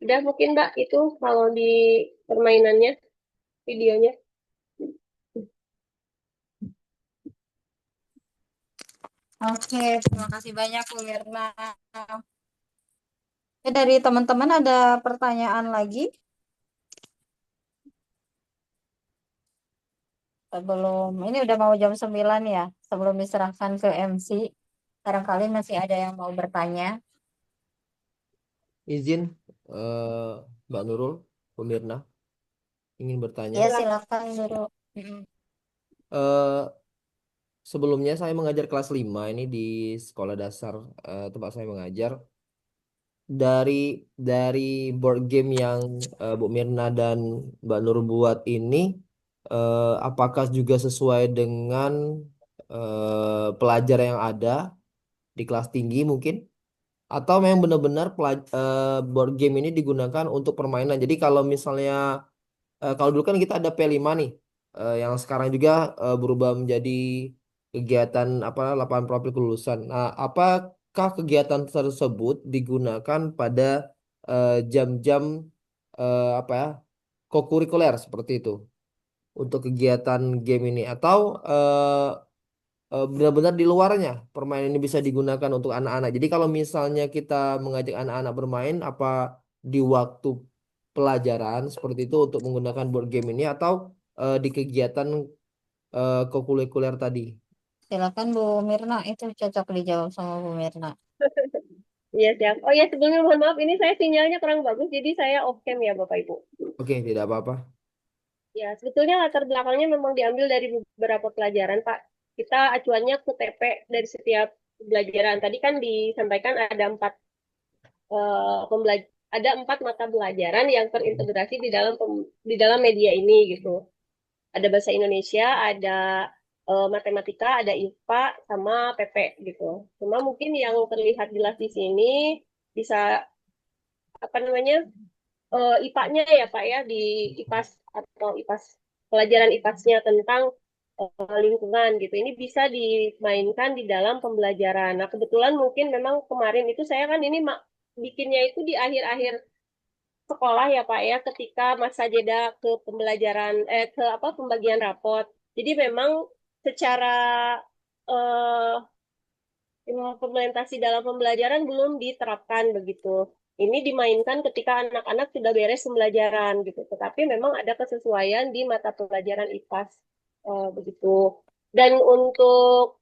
Udah mungkin Mbak itu kalau di permainannya videonya. Oke, terima kasih banyak Bu Mirna. Dari teman-teman ada pertanyaan lagi? Sebelum ini udah mau jam 9 ya, sebelum diserahkan ke MC, barangkali masih ada yang mau bertanya. izin eh, Mbak Nurul, Bu Mirna ingin bertanya. Ya Silakan. silakan dulu. Mm. Eh, Sebelumnya saya mengajar kelas 5 ini di sekolah dasar tempat saya mengajar. Dari board game yang Bu Mirna dan Mbak Nur buat ini, apakah juga sesuai dengan pelajar yang ada di kelas tinggi mungkin? Atau memang benar-benar board game ini digunakan untuk permainan? Jadi kalau misalnya kalau dulu kan kita ada P5 nih, yang sekarang juga berubah menjadi kegiatan apa lapangan profil kelulusan. Nah, apakah kegiatan tersebut digunakan pada jam-jam apa ya kokurikuler seperti itu untuk kegiatan game ini atau benar-benar di luarnya permainan ini bisa digunakan untuk anak-anak. Jadi kalau misalnya kita mengajak anak-anak bermain, apa di waktu pelajaran seperti itu untuk menggunakan board game ini atau di kegiatan kokurikuler tadi? Silakan Bu Mirna, itu cocok dijawab sama Bu Mirna. Iya, siap. Oh ya, sebelumnya mohon maaf, ini saya sinyalnya kurang bagus, jadi saya off cam ya Bapak Ibu. Oke, tidak apa-apa. Ya, sebetulnya latar belakangnya memang diambil dari beberapa pelajaran, Pak. Kita acuannya ke TP dari setiap pembelajaran. Tadi kan disampaikan ada ada empat mata pelajaran yang terintegrasi di dalam media ini gitu. Ada bahasa Indonesia, ada matematika, ada IPA, sama PP gitu. Cuma mungkin yang terlihat jelas di sini bisa apa namanya IPA-nya ya Pak ya di IPAS atau IPAS pelajaran IPAS-nya tentang lingkungan gitu. Ini bisa dimainkan di dalam pembelajaran. Nah, kebetulan mungkin memang kemarin itu saya kan ini bikinnya itu di akhir-akhir sekolah ya Pak ya ketika masa jeda ke pembelajaran ke apa pembagian rapot. Jadi memang secara eh, implementasi dalam pembelajaran belum diterapkan begitu. Ini dimainkan ketika anak-anak sudah beres pembelajaran gitu. Tetapi memang ada kesesuaian di mata pelajaran IPAS begitu. Dan untuk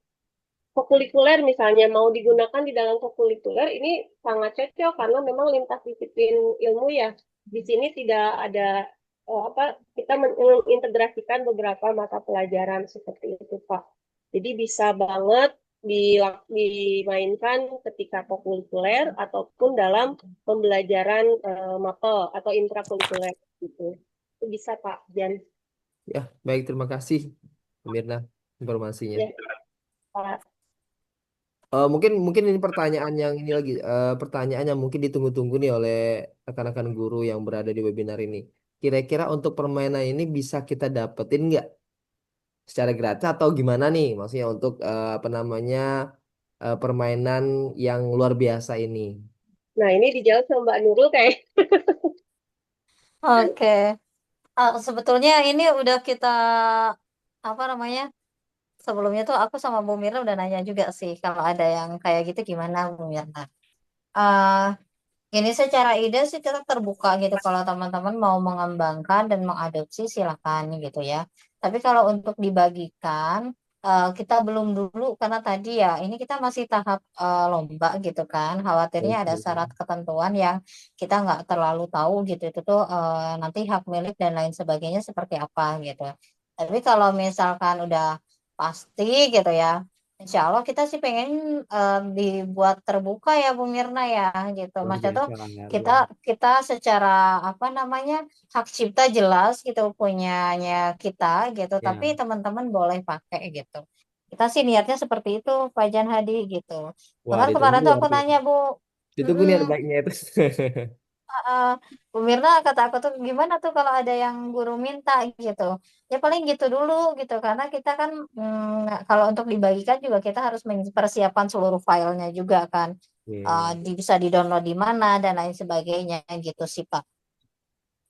kokurikuler misalnya mau digunakan di dalam kokurikuler ini sangat cocok karena memang lintas disiplin ilmu ya. Di sini tidak ada apa kita mengintegrasikan beberapa mata pelajaran seperti itu Pak. Jadi bisa banget dimainkan ketika kokurikuler ataupun dalam pembelajaran mapel atau intrakurikuler gitu. Itu bisa Pak Jan. Ya, baik, terima kasih Bu Mirna informasinya. Ya, Pak. Mungkin mungkin ini pertanyaan yang ini lagi pertanyaan yang mungkin ditunggu-tunggu nih oleh rekan-rekan guru yang berada di webinar ini. Kira-kira untuk permainan ini bisa kita dapetin nggak secara gratis atau gimana nih? Maksudnya untuk apa namanya permainan yang luar biasa ini. Nah, ini dijawab sama Mbak Nurul kayak Oke. Sebetulnya ini udah kita apa namanya? Sebelumnya tuh aku sama Bu Mirna udah nanya juga sih kalau ada yang kayak gitu gimana Bu Mirna. Eh Ini secara ide sih kita terbuka gitu kalau teman-teman mau mengembangkan dan mengadopsi silakan gitu ya. Tapi kalau untuk dibagikan kita belum dulu karena tadi ya ini kita masih tahap lomba gitu kan. Khawatirnya ada syarat ketentuan yang kita nggak terlalu tahu gitu itu tuh nanti hak milik dan lain sebagainya seperti apa gitu. Tapi kalau misalkan udah pasti gitu ya. Insya Allah kita sih pengen dibuat terbuka ya Bu Mirna ya gitu. Luar Maksudnya tuh biasa, kita kita secara apa namanya hak cipta jelas gitu punyanya kita gitu. Tapi ya. teman-teman boleh pakai gitu. Kita sih niatnya seperti itu Pak Jan Hadi gitu. Wah, Bahkan kemarin ditunggu tuh aku artinya. nanya Bu, Ditunggu "Mm-mm, nih baiknya itu. uh, Bu Mirna kata aku tuh gimana tuh kalau ada yang guru minta gitu. Ya paling gitu dulu gitu karena kita kan kalau untuk dibagikan juga kita harus mempersiapkan seluruh filenya juga kan. Oke, Bisa di-download di mana dan lain sebagainya gitu sih Pak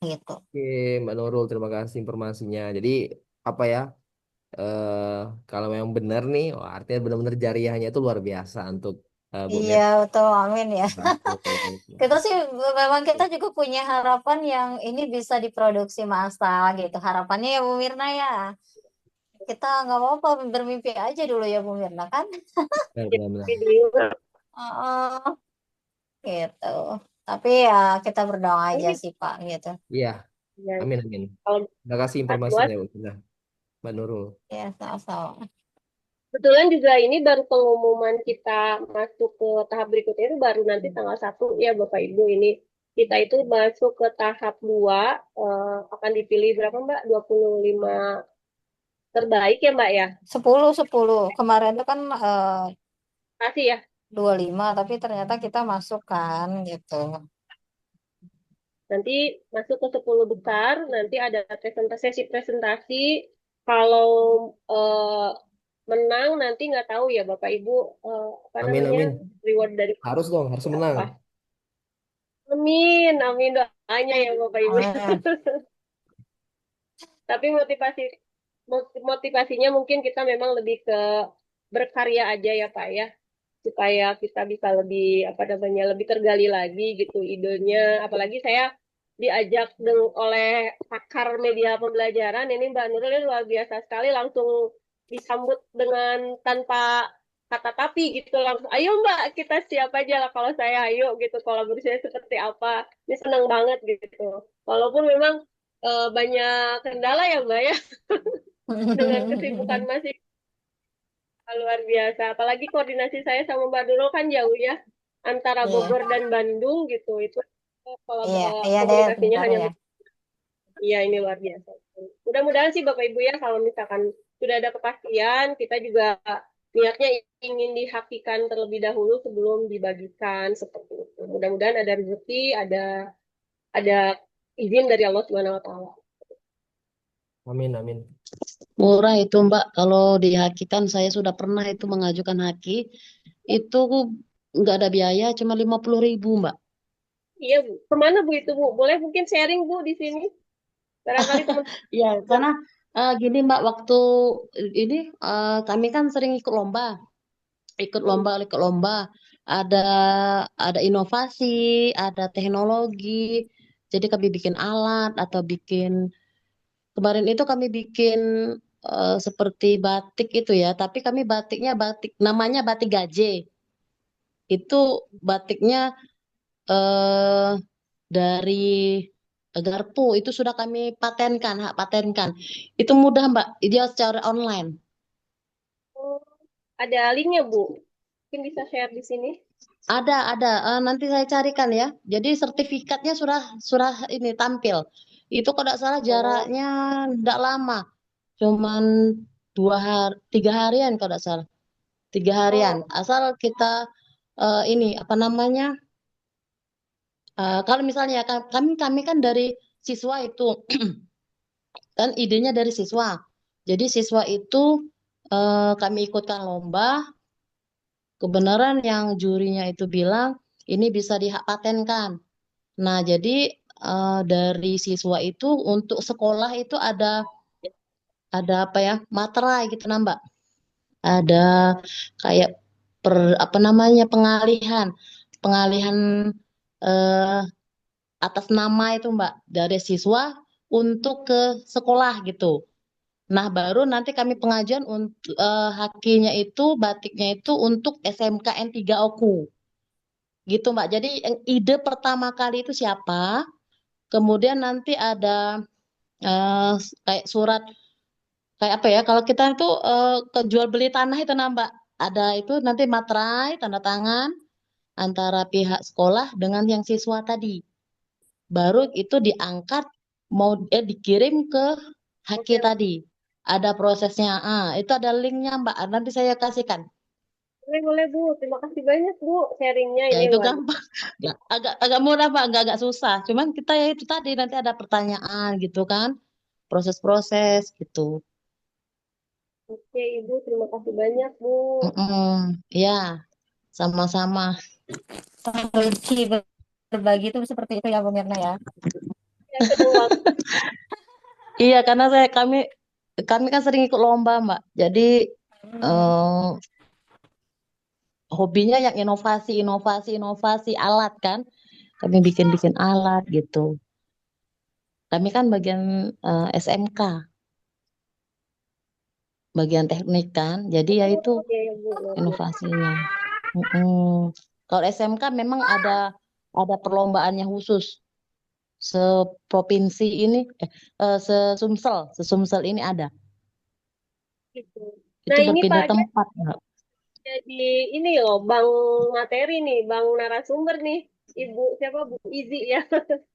gitu. oke, Mbak Nurul, terima kasih informasinya. Jadi apa ya? eh Kalau memang benar nih, wah, artinya benar-benar jariahnya itu luar biasa untuk Bu Iya Mir. betul amin ya. Betul. Kita sih memang kita juga punya harapan yang ini bisa diproduksi massal gitu. Harapannya ya Bu Mirna ya. Kita nggak apa-apa bermimpi aja dulu ya Bu Mirna kan. Benar, benar, benar. dulu. Oh, gitu. Tapi ya kita berdoa aja Ini sih Pak gitu. Iya, ya, amin amin. kalau Terima kasih Pak informasinya luas, ya Mbak Nurul. Ya, sama-sama. kebetulan juga ini baru pengumuman kita masuk ke tahap berikutnya itu baru nanti tanggal 1 ya Bapak Ibu ini. Kita itu masuk ke tahap 2, akan dipilih berapa Mbak? 25 terbaik ya Mbak ya? 10 kemarin itu kan Kasih ya. 25 tapi ternyata kita masuk kan gitu. Nanti masuk ke 10 besar, nanti ada sesi presentasi. Kalau eh, menang nanti nggak tahu ya Bapak Ibu, apa Amin namanya, amin. reward dari Harus dong, harus menang. apa. Amin, amin doanya ya Bapak Ibu. Amin. Tapi motivasinya mungkin kita memang lebih ke berkarya aja ya Pak ya, supaya kita bisa lebih apa namanya lebih tergali lagi gitu idenya. Apalagi saya diajak oleh pakar media pembelajaran ini Mbak Nurul ini luar biasa sekali, langsung disambut dengan tanpa kata tapi gitu, langsung ayo Mbak kita siap aja lah kalau saya ayo gitu kolaborasinya seperti apa, ini senang banget gitu walaupun memang banyak kendala ya Mbak ya dengan kesibukan masih luar biasa. Apalagi koordinasi saya sama Mbak Nurul kan jauh ya, antara Iya, Bogor dan Bandung gitu. Itu iya, iya deh komunikasinya bentar hanya ya. iya ini luar biasa. Mudah-mudahan sih Bapak Ibu ya kalau misalkan sudah ada kepastian, kita juga niatnya ingin dihakikan terlebih dahulu sebelum dibagikan seperti itu. Mudah-mudahan ada rezeki, ada izin dari Allah Subhanahu wa taala. Amin amin. Murah itu Mbak, kalau dihakikan saya sudah pernah itu mengajukan haki, itu nggak ada biaya, cuma 50.000 Mbak. Iya Bu. Kemana Bu itu Bu? Boleh mungkin sharing Bu di sini. Barangkali teman Ya, karena gini Mbak, waktu ini kami kan sering ikut lomba, ada inovasi, ada teknologi, jadi kami bikin alat atau kemarin itu kami bikin seperti batik itu ya, tapi kami batiknya namanya batik gaje. Itu batiknya eh, dari garpu, itu sudah kami hak patenkan. Itu mudah Mbak, dia secara online. ada linknya Bu. Mungkin bisa share di sini. Ada. Nanti saya carikan ya. Jadi sertifikatnya sudah ini tampil. Itu kalau tidak salah Oh, jaraknya tidak lama, cuman 3 harian kalau tidak salah. 3 harian. oh, Asal kita ini apa namanya? Kalau misalnya kami kan dari siswa itu kan idenya dari siswa. Jadi siswa itu kami ikutkan lomba. Kebenaran yang jurinya itu bilang ini bisa dihak patenkan. Nah, jadi dari siswa itu untuk sekolah itu ada apa ya, materai gitu nah Mbak. Ada kayak apa namanya pengalihan eh, atas nama itu Mbak dari siswa untuk ke sekolah gitu. Nah, baru nanti kami pengajuan untuk hakinya itu batiknya itu untuk SMK N3 Oku. Gitu Mbak. Jadi yang ide pertama kali itu siapa? Kemudian nanti ada kayak surat kayak apa ya? Kalau kita itu ke jual beli tanah itu nah Mbak. Ada itu nanti materai tanda tangan antara pihak sekolah dengan yang siswa tadi. Baru itu diangkat mau dikirim ke haki oke. tadi. Ada prosesnya. Itu ada linknya Mbak. Nanti saya kasihkan. Boleh, boleh Bu. Terima kasih banyak Bu. Sharingnya Ya ini itu luar biasa. gampang. Agak agak mudah Pak, agak susah. Cuman kita ya itu tadi nanti ada pertanyaan gitu kan, proses-proses gitu. Oke Ibu, terima kasih banyak Bu. Ya, sama-sama. Rezeki berbagi itu seperti itu ya Bu Mirna ya. Ya, senang banget. Iya, karena kami kan sering ikut lomba Mbak. Jadi Hmm. eh, hobinya yang inovasi alat kan. Kami bikin-bikin alat gitu. Kami kan bagian SMK, bagian teknik kan. Jadi ya itu Oke ya Bu, luar biasa. inovasinya. Mm-mm. Kalau SMK memang ada ada perlombaannya khusus. Seprovinsi ini, sesumsel ini ada. Gitu. Itu Nah, ini berpindah Pak Ges, tempat, Mbak. jadi ini loh, bank materi nih, bank narasumber nih. Ibu siapa Bu Izi ya.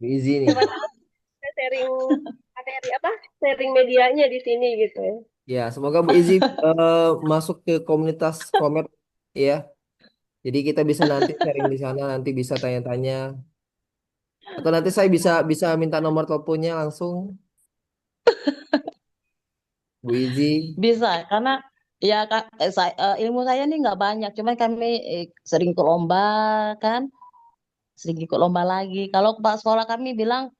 Easy nih. Siapa tahu kita sharing materi apa? Sharing medianya di sini gitu ya. Ya, semoga Bu Izzy masuk ke komunitas Komet ya. Jadi kita bisa nanti sharing di sana, nanti bisa tanya-tanya. Atau nanti saya bisa bisa minta nomor teleponnya langsung Bu Izzy. Bisa, karena ya ilmu saya nih nggak banyak, cuman kami sering ikut lomba kan, sering ikut lomba lagi. Kalau kepala sekolah kami bilang,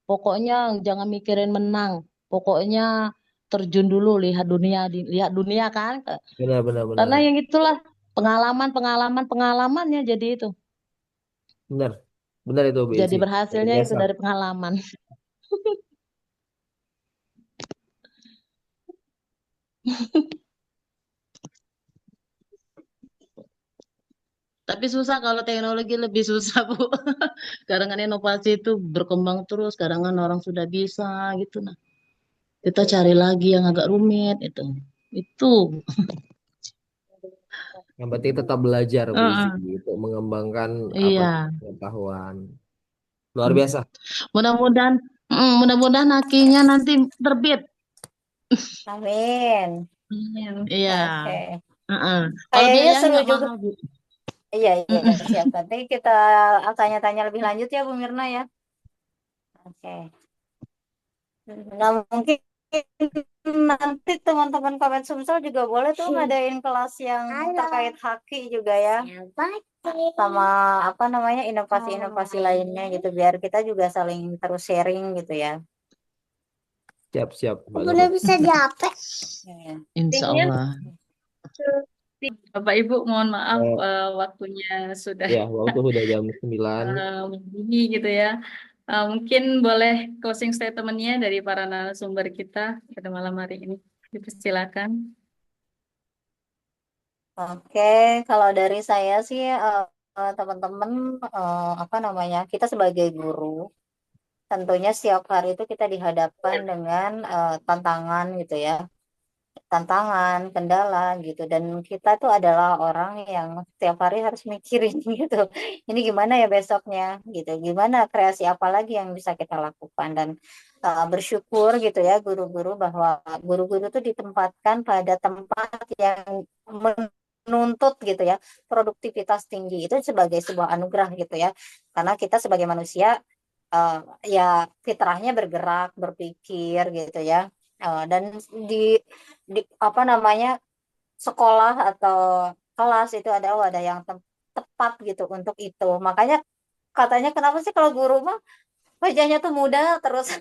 pokoknya jangan mikirin menang, pokoknya terjun dulu, lihat dunia kan. Benar, benar, Karena benar. yang itulah pengalamannya jadi itu, Benar. Benar itu Bu jadi Izzy. Luar berhasilnya itu biasa. dari pengalaman. Tapi susah kalau teknologi lebih susah, Bu. Kadang kan inovasi itu berkembang terus, kadang kan orang sudah bisa gitu. Nah, kita cari lagi yang agak rumit itu. Itu. Yang penting tetap belajar Bu Izzy Heeh. untuk mengembangkan apa Iya. pengetahuan. Luar biasa. Mudah-mudahan mudah-mudahan akinya nanti terbit. Amin. Amin. Iya. Oke. Heeh. Kalau Kayaknya biayanya seru nggak juga. mahal, Bu. Iya, iya, Mm-mm. siap. Nanti kita tanya-tanya lebih lanjut ya, Bu Mirna ya. Oke. Nah, mungkin nanti teman-teman Komen Sumsel juga boleh tuh ngadain kelas yang terkait haki juga ya. Sama apa namanya inovasi-inovasi lainnya gitu biar kita juga saling terus sharing gitu ya. Siap, siap, Mbak Udah Nurul. bisa diapes. Insya Linknya Allah. Bapak Ibu, mohon maaf Eh, waktunya sudah ya, waktu sudah jam 9. begini gitu ya. Mungkin boleh closing statement-nya dari para narasumber kita pada malam hari ini. Dipersilakan. Oke, kalau dari saya sih teman-teman apa namanya kita sebagai guru tentunya setiap hari itu kita dihadapkan dengan tantangan gitu ya, tantangan, kendala gitu dan kita tuh adalah orang yang setiap hari harus mikirin gitu. Ini gimana ya besoknya gitu. Gimana kreasi apa lagi yang bisa kita lakukan dan bersyukur gitu ya guru-guru bahwa guru-guru tuh ditempatkan pada tempat yang menuntut gitu ya produktivitas tinggi itu sebagai sebuah anugerah gitu ya. Karena kita sebagai manusia eh, ya fitrahnya bergerak, berpikir gitu ya. Dan di apa namanya sekolah atau kelas itu ada wadah yang tepat gitu untuk itu. Makanya katanya kenapa sih kalau guru mah wajahnya tuh muda terus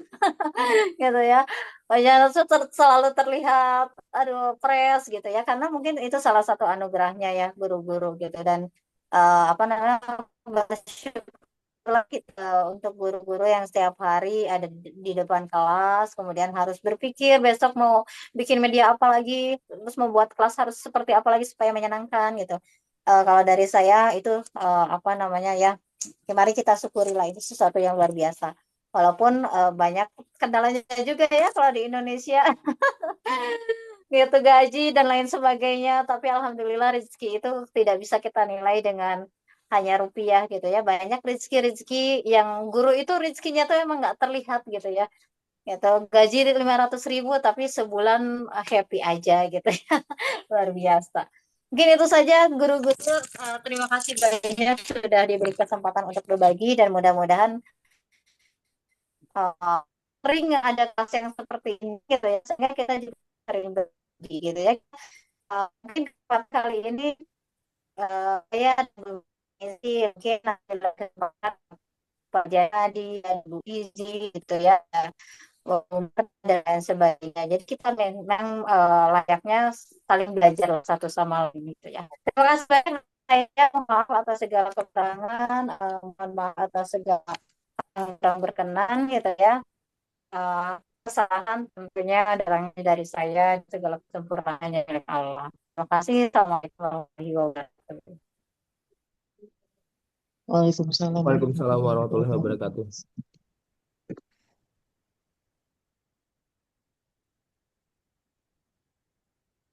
gitu ya. Wajahnya tuh selalu terlihat aduh fresh gitu ya karena mungkin itu salah satu anugerahnya ya guru-guru gitu dan apa namanya lah kita untuk guru-guru yang setiap hari ada di depan kelas, kemudian harus berpikir besok mau bikin media apa lagi, terus membuat kelas harus seperti apa lagi supaya menyenangkan gitu. Kalau dari saya itu apa namanya ya, mari kita syukurilah itu sesuatu yang luar biasa. Walaupun banyak kendalanya juga ya kalau di Indonesia gitu gaji dan lain sebagainya tapi alhamdulillah rezeki itu tidak bisa kita nilai dengan hanya rupiah gitu ya banyak rezeki-rezeki yang guru itu rezekinya tuh emang nggak terlihat gitu ya gitu gaji 500.000 tapi sebulan happy aja gitu ya luar biasa mungkin itu saja guru-guru terima kasih banyak sudah diberi kesempatan untuk berbagi dan mudah-mudahan uh, sering ada kelas yang seperti ini gitu ya sehingga kita juga sering berbagi gitu ya. Mungkin kali ini saya mengisi mungkin ada kesempatan Pak Jadi dan Bu Izi gitu ya dan lain sebagainya. Jadi kita memang layaknya saling belajar satu sama lain gitu ya. Terima kasih banyak saya maaf atas segala kekurangan, mohon maaf atas segala yang kurang berkenan gitu ya. Eh, Kesalahan tentunya adalah dari saya segala kesempurnaannya dari Allah. Terima kasih. Assalamualaikum warahmatullahi wabarakatuh. Waalaikumsalam Waalaikumsalam warahmatullahi warahmatullahi wabarakatuh. wabarakatuh.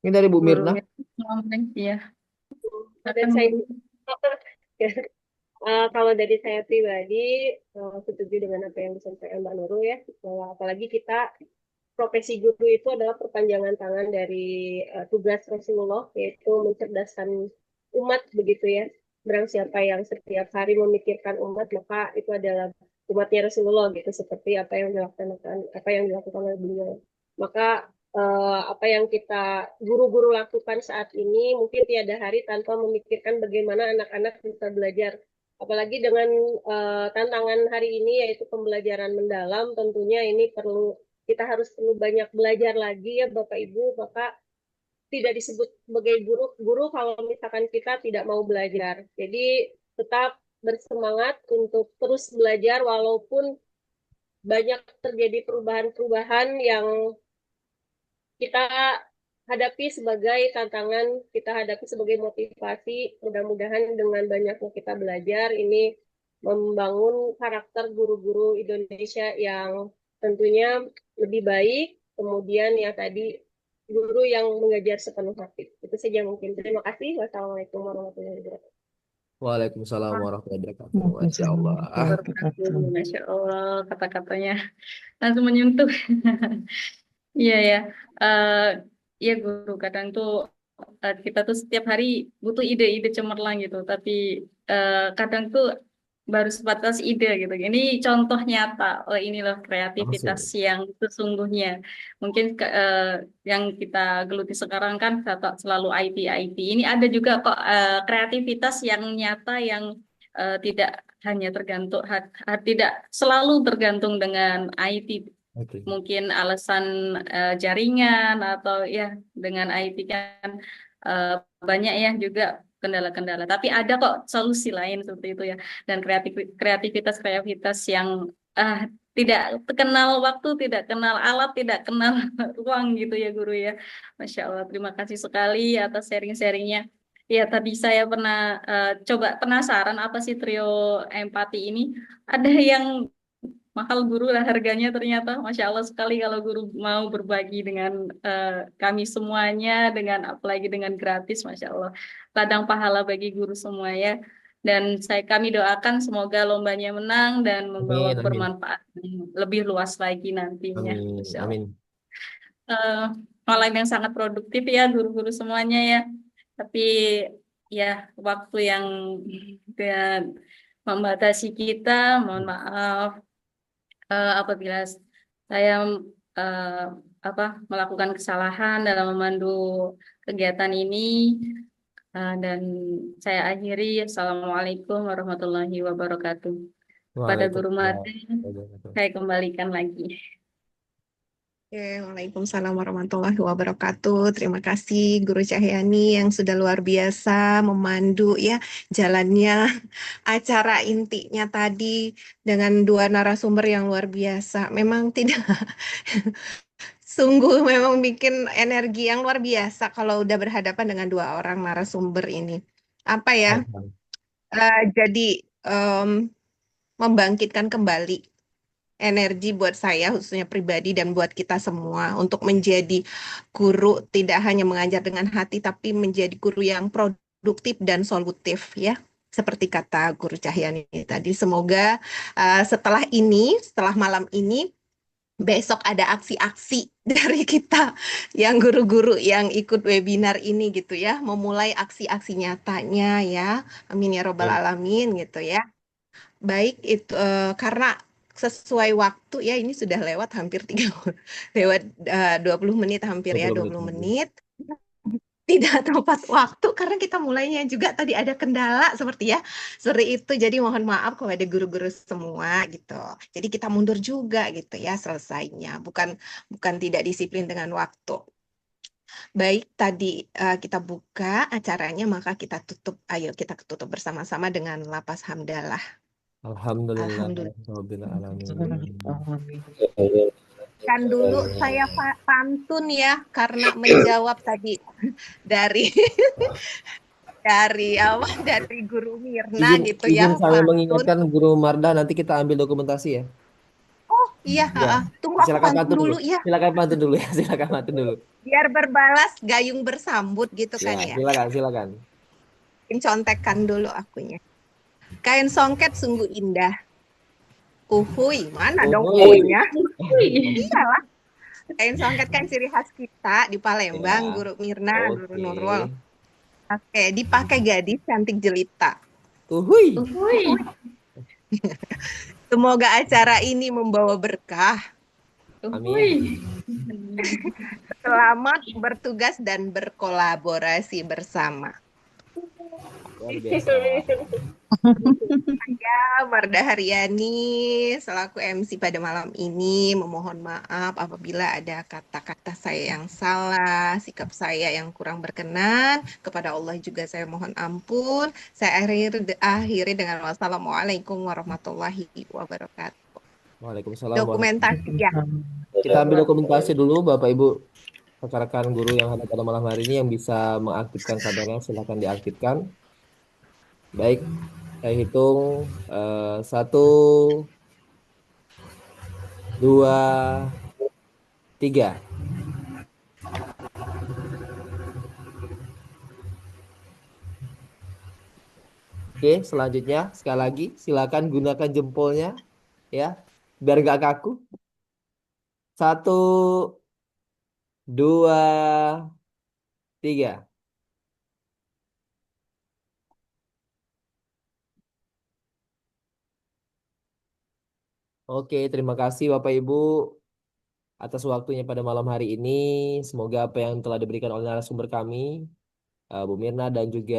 Ini dari Bu Mirna. Gurunya ya Dan akan saya kalau dari saya pribadi setuju dengan apa yang disampaikan Mbak Nurul ya, bahwa apalagi kita profesi guru itu adalah perpanjangan tangan dari tugas Rasulullah, yaitu mencerdaskan umat begitu ya. Barang siapa yang setiap hari memikirkan umat, maka itu adalah umatnya Rasulullah gitu, seperti apa yang dilakukan oleh beliau. Maka apa yang kita guru-guru lakukan saat ini mungkin tiada hari tanpa memikirkan bagaimana anak-anak bisa belajar. Apalagi dengan tantangan hari ini yaitu pembelajaran mendalam, tentunya ini kita harus perlu banyak belajar lagi ya Bapak Ibu, maka tidak disebut sebagai guru kalau misalkan kita tidak mau belajar. Jadi tetap bersemangat untuk terus belajar walaupun banyak terjadi perubahan-perubahan yang kita hadapi sebagai tantangan, kita hadapi sebagai motivasi. Mudah-mudahan dengan banyaknya kita belajar ini membangun karakter guru-guru Indonesia yang tentunya lebih baik. Kemudian ya tadi guru yang mengajar sepenuh hati. Itu saja mungkin. Terima kasih. Wassalamualaikum warahmatullahi wabarakatuh. Waalaikumsalam warahmatullahi wabarakatuh. Masya Waalaikumsalam Allah. warahmatullahi wabarakatuh. Masya Allah kata-katanya langsung menyentuh. Iya ya, Eh ya guru kadang tuh kita tuh setiap hari butuh ide-ide cemerlang gitu, tapi kadang tuh baru sebatas ide gitu. Ini contoh nyata, oh ini loh kreativitas Langsung. yang sesungguhnya. Mungkin yang kita geluti sekarang kan selalu IT IT. Ini ada juga kok kreativitas yang nyata yang tidak hanya tidak selalu tergantung dengan IT, Oke. mungkin alasan jaringan atau ya dengan IT kan eh, banyak ya juga kendala-kendala. Tapi ada kok solusi lain seperti itu ya. Dan kreativitas yang ah, tidak kenal waktu, tidak kenal alat, tidak kenal ruang gitu ya guru ya. Masya Allah, terima kasih sekali atas sharing-sharingnya. Ya, tadi saya pernah coba penasaran apa sih trio empati ini. Ada yang mahal guru lah harganya ternyata. Masya Allah sekali kalau guru mau berbagi dengan kami semuanya, dengan apalagi dengan gratis, Masya Allah. Ladang pahala bagi guru semua ya. Dan kami doakan semoga lombanya menang dan membawa Amin, amin. kebermanfaatan lebih luas lagi nantinya. Amin, Masya Allah. amin. Eh, Malam yang sangat produktif ya guru-guru semuanya ya. Tapi ya waktu yang dan membatasi kita, mohon maaf apabila saya eh, melakukan kesalahan dalam memandu kegiatan ini. Dan saya akhiri. Assalamualaikum warahmatullahi wabarakatuh. Pada Guru Made, Waalaikumsalam. saya kembalikan lagi. Oke, Waalaikumsalam warahmatullahi wabarakatuh. Terima kasih Guru Cahyani yang sudah luar biasa memandu ya jalannya acara intinya tadi dengan dua narasumber yang luar biasa. Memang tidak sungguh memang bikin energi yang luar biasa kalau udah berhadapan dengan dua orang narasumber ini. Apa ya? Jadi membangkitkan kembali energi buat saya khususnya pribadi dan buat kita semua untuk menjadi guru tidak hanya mengajar dengan hati tapi menjadi guru yang produktif dan solutif ya. Seperti kata Guru Cahyani tadi, semoga setelah malam ini besok ada aksi-aksi dari kita yang guru-guru yang ikut webinar ini gitu ya, memulai aksi-aksi nyatanya ya. Amin ya robbal alamin gitu ya. Baik itu karena sesuai waktu ya ini sudah lewat hampir 20 menit hampir ya 20 menit. Tidak tepat waktu karena kita mulainya juga tadi ada kendala seperti itu. Jadi mohon maaf kepada guru-guru semua gitu. Jadi kita mundur juga gitu ya selesainya. Bukan tidak disiplin dengan waktu. Baik, tadi kita buka acaranya maka kita tutup. Ayo kita tutup bersama-sama dengan lapas hamdalah. Alhamdulillah. Kan dulu saya pantun ya karena menjawab tadi dari dari apa dari Guru Mirna Izin gitu izin ya, saya pantun. mengingatkan Guru Marda, nanti kita ambil dokumentasi ya. Oh iya, Ya, tunggu aku silakan pantun pantun dulu. dulu ya, Silakan pantun dulu ya. Silakan pantun dulu. biar berbalas gayung bersambut gitu Ya, kan ya. silakan, silakan. Contekan dulu akunya. Kain songket sungguh indah. Uhuy, mana dong Uhuy. uynya? Wih. Iyalah, kain songket kan ciri khas kita di Palembang, Ya, Guru Mirna, Guru oke. Nurul. Oke, dipakai gadis cantik jelita. Uhuy. Wih. Semoga acara ini membawa berkah. Amin. Wih. Selamat bertugas dan berkolaborasi bersama. Luar biasa. Saya Marda Haryani selaku MC pada malam ini memohon maaf apabila ada kata-kata saya yang salah, sikap saya yang kurang berkenan. Kepada Allah juga saya mohon ampun. Saya akhiri dengan wassalamualaikum warahmatullahi wabarakatuh. Waalaikumsalam warahmatullahi Dokumentasi ya. wabarakatuh. Kita ambil dokumentasi dulu, Bapak Ibu rekan-rekan guru yang ada pada malam hari ini yang bisa mengaktifkan kadernya, silakan diaktifkan. Baik, saya hitung 1, 2, 3. Oke, selanjutnya sekali lagi silakan gunakan jempolnya ya, biar nggak kaku. 1, 2, 3. Oke, terima kasih Bapak Ibu atas waktunya pada malam hari ini. Semoga apa yang telah diberikan oleh narasumber kami, Bu Mirna dan juga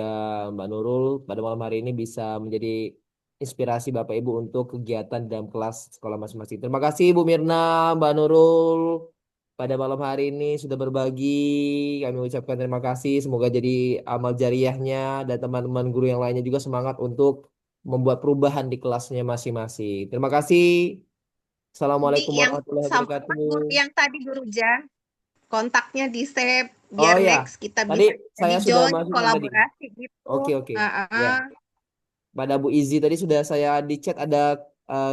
Mbak Nurul pada malam hari ini bisa menjadi inspirasi Bapak Ibu untuk kegiatan dalam kelas sekolah masing-masing. Terima kasih Bu Mirna, Mbak Nurul pada malam hari ini sudah berbagi. Kami ucapkan terima kasih. Semoga jadi amal jariahnya dan teman-teman guru yang lainnya juga semangat untuk membuat perubahan di kelasnya masing-masing. Terima kasih. Jadi Assalamualaikum yang warahmatullahi sama wabarakatuh. guru yang tadi Guru Jan, kontaknya di save Oh biar ya, next kita tadi bisa saya jadi sudah join masukkan tadi. kolaborasi gitu. Oke, oke. Ya. Heeh. Pada Bu Izi tadi sudah saya di chat ada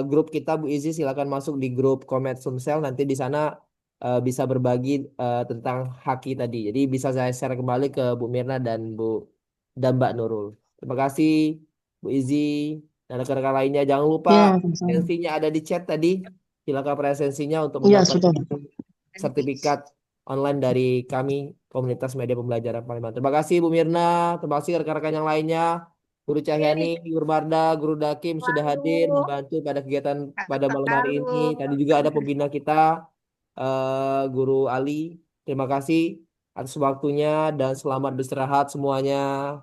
grup kita Bu Izi, silakan masuk di grup Komet Sumsel, nanti di sana bisa berbagi tentang haki tadi. Jadi bisa saya share kembali ke Bu Mirna dan Mbak Nurul. Terima kasih Bu Izi dan rekan-rekan lainnya. Jangan lupa Ya, sama-sama. presensinya ada di chat tadi. Silakan presensinya untuk Ya, mendapatkan sudah. sertifikat online dari kami Komunitas Media Pembelajaran Palembang. Terima kasih Bu Mirna, terima kasih rekan-rekan yang lainnya. Guru Cahyani, Guru Marda, Guru Dakim sudah hadir Selalu, membantu pada kegiatan pada malam hari selalu. ini. Tadi juga ada pembina kita, Guru Ali. Terima kasih atas waktunya dan selamat beristirahat semuanya.